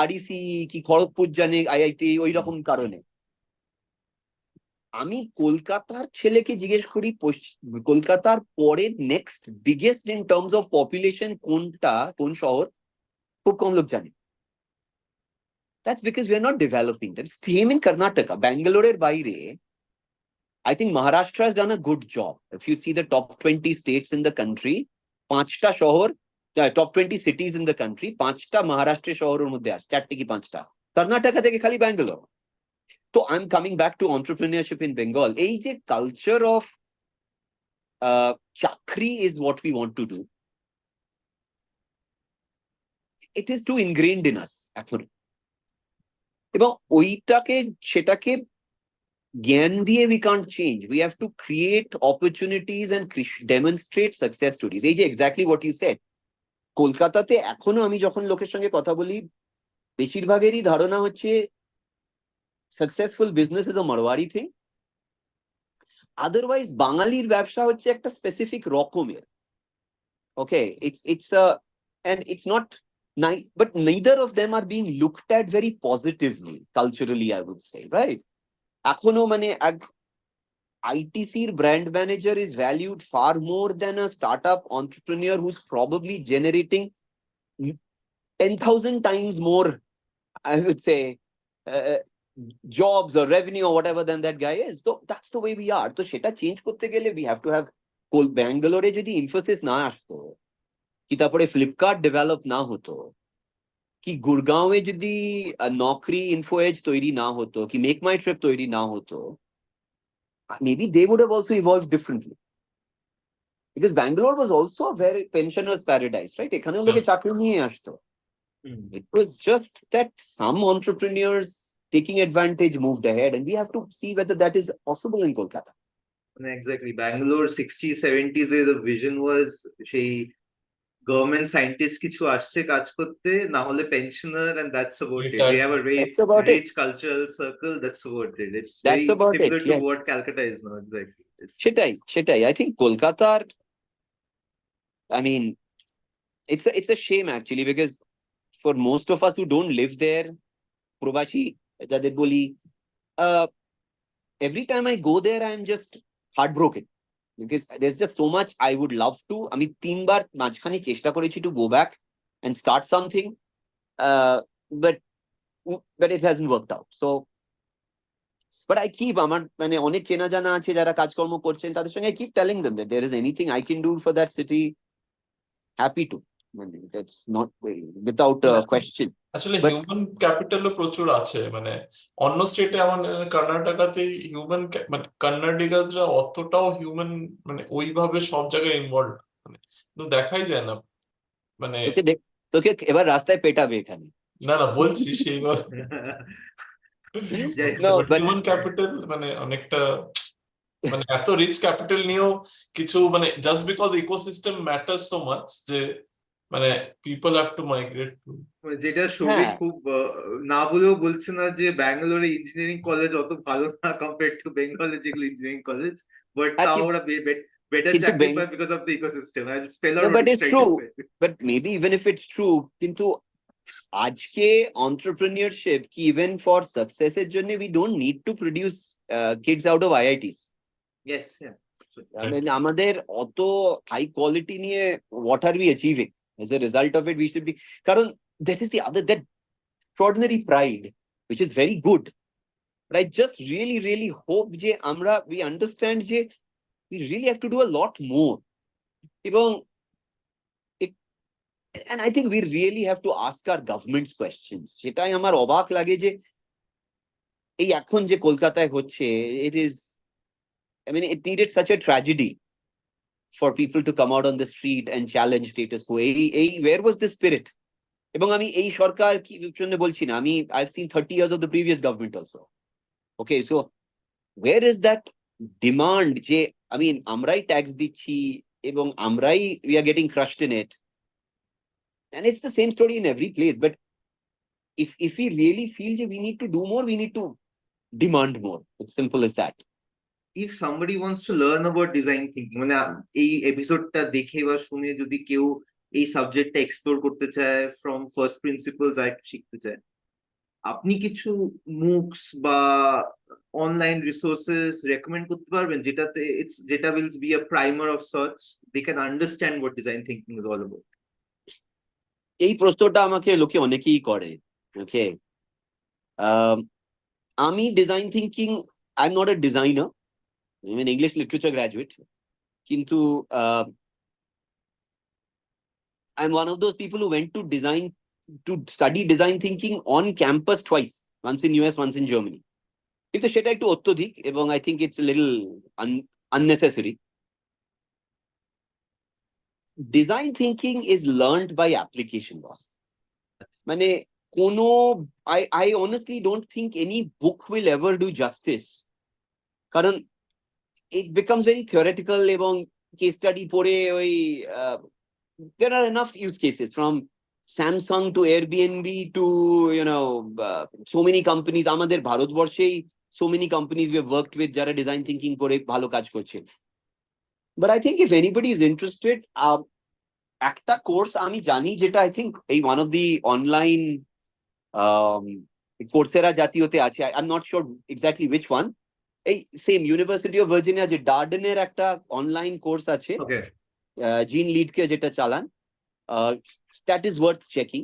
আরইসি কি খড়গপুর জানে, IIT, ওই রকম কারণে। আমি কলকাতার ছেলেকে জিজ্ঞেস করি কলকাতার পরে next biggest in terms of population কোনটা, কোন শহর, খুব কম লোক জানে। That's because we are not developing. That's same in Karnataka. Bangalore বাইরে, I think Maharashtra has done a good job. If you see the top 20 states in the country, পাঁচটা শহর, top 20 cities in the country, পাঁচটা মহারাষ্ট্রের শহরের মধ্যে আছে, চারটে কি পাঁচটা। কর্ণাটকা থেকে খালি ব্যাঙ্গালোর। তো I'm coming back to entrepreneurship in Bengal. এই যে culture of chakri is what we want to do. It is too ingrained in us এখন, এবং ওইটাকে সেটাকে জ্ঞান দিয়ে we can't change. We have to create opportunities and demonstrate success stories. এই যে exactly what you said. কলকাতাতে এখনো আমি যখন লোকের সঙ্গে কথা বলি, বেশিরভাগেরই ধারণা হচ্ছে successful business is a Marwari thing. Otherwise বাঙালির ব্যবসা হচ্ছে একটা specific রকমের। Okay, it's a, and it's not nice, but neither of them are being looked at very positively culturally, I would say, right? এখনো মানে ITC's brand manager is valued far more than a startup entrepreneur who's probably generating 10,000 times more, I would say, jobs or revenue or whatever than that guy is. So that's the way we are. So সেটা change করতে গেলে we have to have, ব্যাঙ্গালোরে যদি ইনফোসিস না আসতো, কি তারপরে Flipkart develop না হতো, কি গুরগাঁওয়ে যদি নকরি ইনফোএজ তৈরি না হতো, কি মেক মাই ট্রিপ তৈরি না হতো, maybe they would have also evolved differently. Because Bangalore was also a very pensioners paradise, right? এখানেও লোকে চাকরি নিয়ে আসতো। It was just that some entrepreneurs taking advantage moved ahead, and we have to see whether that is possible in Kolkata. Exactly. Bangalore 60s, 70s, the vision was সেই government scientist কিছু আসছে কাজ করতে, না হলে pensioner, and that's about it. They have a That's about it. rich cultural circle. That's about it. It's That's very about similar it, to yes. what Calcutta is now. Exactly. সেটাই I think কলকাতার, I mean, it's a shame actually, because for most of us who don't live there, প্রবাসী যাদের বলি, every time I go there I'm just heartbroken, because there's just so much I would love to. আমি তিনবার মাঝখানে চেষ্টা করেছি to go back and start something, but it hasn't worked out. So but I keep, আমার মানে অনেক চেনা জানা আছে যারা কাজকর্ম করছেন, তাদের সঙ্গে I keep telling them that there is anything I can do for that city, happy to. That's not without a question. আসলে হিউম্যান ক্যাপিটালও প্রচুর আছে, মানে অন্য স্টেটে আমাদের কর্ণাটকাতে হিউম্যান মানে কন্নাডিগাসরা অতটাও হিউম্যান মানে ওইভাবে সব জায়গায় ইনভলভ মানে দেখাই যায় না, মানে তোকে এবার রাস্তায় পেটাবে এখানে। না বলছি সেইভাবে হিউম্যান ক্যাপিটাল মানে অনেকটা, মানে এত রিচ ক্যাপিটাল নিয়েও কিছু মানে just because ecosystem matter so much যে মানে people have to migrate two. যেটা সৌভিক খুব না বলেও বলছে না যে ব্যাঙ্গালোরে ইঞ্জিনিয়ারিং কলেজ অত ভালো না কম্পেয়ার টু বেঙ্গলের যেগুলো ইঞ্জিনিয়ারিং কলেজ, বাট তাও ওরা better চাকরি পায় because of the ecosystem. I'll spell out what but it's it's trying true to say. but maybe even if it's true, কিন্তু আজকে entrepreneurship কি even for success এর জন্য we don't need to produce kids out of IITs. Yes, yeah. I mean, আমাদের অত high quality নিয়ে what are we achieving? As a result of it we should be, কারণ that is the other, that extraordinary pride which is very good, but I just really hope যে আমরা we understand যে we really have to do a lot more. এবং and I think we really have to ask our governments questions. সেটাই আমার অবাক লাগে যে এই এখন যে কলকাতায় হচ্ছে, it is, I mean, it needed such a tragedy for people to come out on the street and challenge status quo. Where was the spirit? এবং আমি এই সরকার কি জন্য বলছি না, আমি I've seen 30 years of the previous government also. Okay, so where is that demand যে, I mean, আমরাই ট্যাক্স দিচ্ছি এবং আমরাই we are getting crushed in it. And it's the same story in every place. But if we really feel that we need to do more, we need to demand more. It's simple as that. If somebody wants to learn about design thinking, মানে এই এপিসোডটা দেখে বা শুনে যদি কেউ এই সাবজেক্টটা explore করতে চায়, from first principles আর শিখতে চায়, আপনি কিছু মুক্স বা অনলাইন রিসোর্সেস রেকমেন্ড করতে পারবেন যেটা will be a primer of sorts they can understand what design thinking is all about? এই প্রশ্নটা আমাকে লোকে অনেকেই করে। ওকে, আমি design thinking, I am not a designer, I am English literature graduate, কিন্তু I am one of those people who went to study design thinking on campus twice, once in US, once in Germany. কিন্তু সেটা একটু অত্যধিক এবং I think it's little unnecessary. Design thinking is learned by application, boss. মানে কোনো, I honestly don't think any book will ever do justice, কারণ it becomes very theoretical এবং case study পড়ে ওই there are enough use cases from Samsung to Airbnb to so many companies আমাদের ভারতবর্ষেই so many companies we have worked with যারা design thinking করে ভালো কাজ করছে। But I think if anybody is interested, একটা course আমি জানি যেটা আই থিঙ্ক এই one of the online Coursera জাতীয়তে আছে, I am not sure exactly which one, এই সেম ইউনিভার্সিটি অফ ভার্জিনিয়া যে ডার্ডেনের একটা অনলাইন কোর্স আছে, ওকে, জিন লিডকে যেটা চালান, দ্যাট ইজ ওয়ার্থ চেকিং।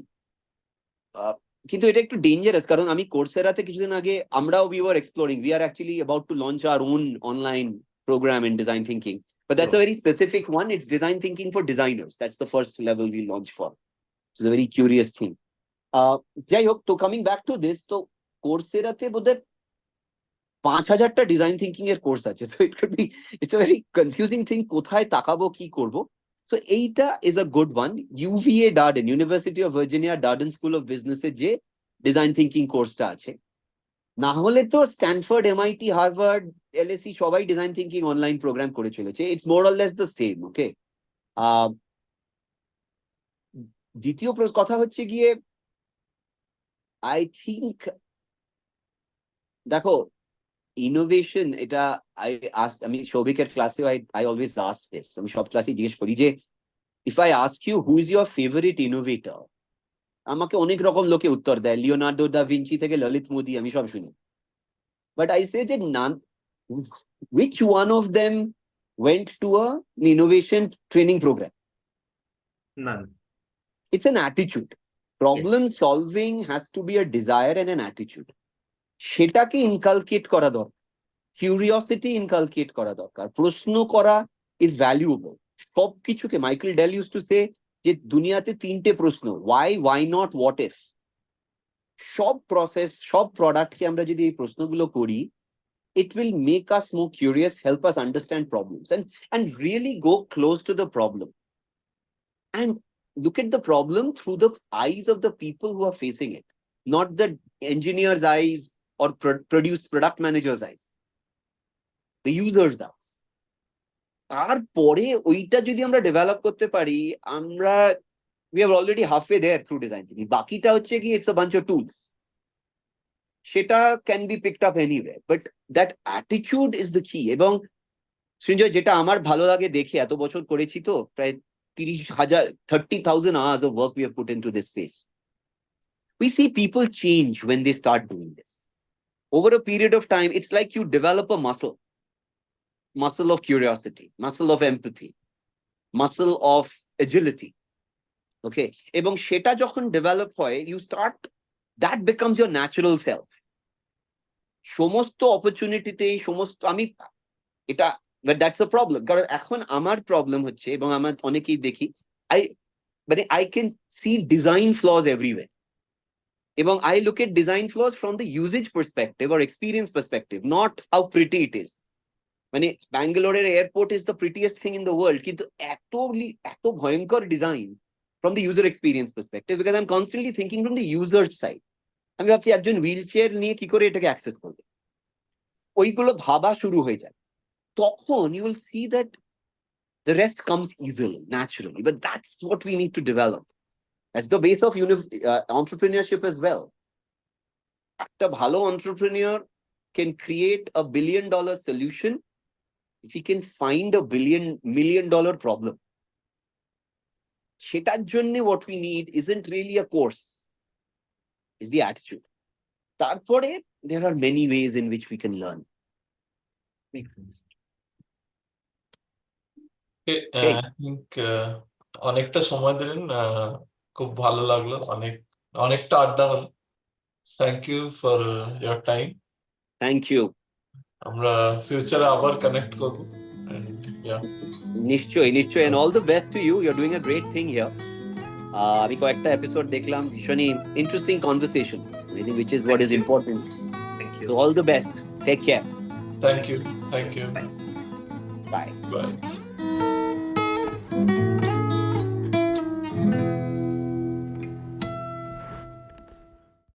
কিন্তু এটা একটু ডেঞ্জারাস, কারণ আমি কোর্সেরাতে কিছুদিন আগে আমরাও we were exploring, we are actually about to launch our own online program in design thinking, but that's a very specific one. It's design thinking for designers. That's the first level we launch for. It's a very curious thing. যাই হোক, তো coming back to this, তো কোর্সেরাতে বোধহয় 5,000টা design thinking এর course আছে, so it could be, it's a very confusing thing, কোথায় তাকাবো কি করব। তো এইটা is a good one, UVA Darden, University of Virginia Darden school of বিজনেসে যে ডিজাইন থিঙ্কিং কোর্সটা আছে। না হলে তো স্ট্যানফোর্ড, এমআইটি, হার্ভার্ড, এলএসি সবাই ডিজাইন থিঙ্কিং অনলাইন প্রোগ্রাম করে চলেছে। It's more or less the same. Okay, দ্বিতীয় কথা হচ্ছে গিয়ে, আই থিঙ্ক দেখো ইনোভেশন, এটা আমি সৌভিকের ক্লাসেও আই অলওয়েজ আস্ক দিস, আমি সব ক্লাসে জিজ্ঞেস করি যে if I ask you who is your favourite innovator, আমাকে অনেক রকম লোকে উত্তর দেয়, লিওনার্দো দা ভিঞ্চি থেকে ললিত মোদি, আমি সব শুনি। বাট আই সে যে নান, which one of them went to an innovation training program? none. It's an attitude. Problem solving has to be a desire and an attitude. সেটাকে ইনকালকেট করা দরকার, curiosity inculcate করা দরকার, প্রশ্ন করা ইজ ভ্যালুয়েবল। সবকিছুকে, Michael del use to say যে দুনিয়াতে 3টে প্রশ্ন, ওয়াই নট, হোয়াট ইফ। সব প্রসেস, সব প্রোডাক্টকে আমরা যদি এই প্রশ্নগুলো করি, it will make us more curious, help us understand problems, and really go close to the problem and look at the problem through the eyes of the people who are facing it, not the engineer's eyes or product manager's eyes, the user's eyes. তারপরে ওইটা যদি আমরা develop করতে পারি, আমরা we are already halfway there through design thinking. বাকিটা হচ্ছে কি, it's a bunch of tools. সেটা can be picked up anywhere, but that attitude is the key. এবং সৃঞ্জয়, যেটা আমার ভালো লাগে দেখে, এত বছর করেছি তো, প্রায় 30,000 hours of work we have put into this space. We see people change when they start doing this. Over a period of time, it's like you develop a muscle of curiosity, muscle of empathy, muscle of agility. Okay, এবং সেটা যখন develop হয়, you start, that becomes your natural self. সমস্ত অপরচুনিটিতে, সমস্ত, আমি এটা, but that's the problem. কারণ এখন আমার প্রবলেম হচ্ছে, এবং আমার অনেকেই দেখি, I can see design flaws everywhere. এবং I look at design flaws from the usage perspective or experience perspective, not how pretty it is. মানে ব্যাঙ্গালোরের airport is the prettiest thing in the world, কিন্তু এত ভয়ঙ্কর design from the user experience perspective, because I'm constantly thinking from the user's side. আমি ভাবছি একজন wheel chair নিয়ে কি করে এটাকে অ্যাক্সেস করবে, ওইগুলো ভাবা শুরু হয়ে যায়। তখন you will see that the rest comes easily, naturally. But that's what we need to develop. That's the base of entrepreneurship as well. একটা ভালো entrepreneur can create a $1 billion solution if he can find a $1 million problem. সেটার জন্য what we need isn't really a course, it's the attitude. তারপরে there are many ways in which we can learn. Makes sense. Okay, Hey. I think অনেকটা সময় দিলেন, খুব ভালো লাগলো, অনেকটা আড্ডা হলো। Thank you for your time. Thank you. আমরা ফিউচারে আবার কানেক্ট করবো। And yeah, নিশ্চয়ই and all the best to you. You're doing a great thing here. আমি কয়েকটা এপিসোড দেখলাম, ভীষণই interesting conversations, I think which is what Thank is you. important. Thank So you. all the best. Take care. thank you. Bye. Bye.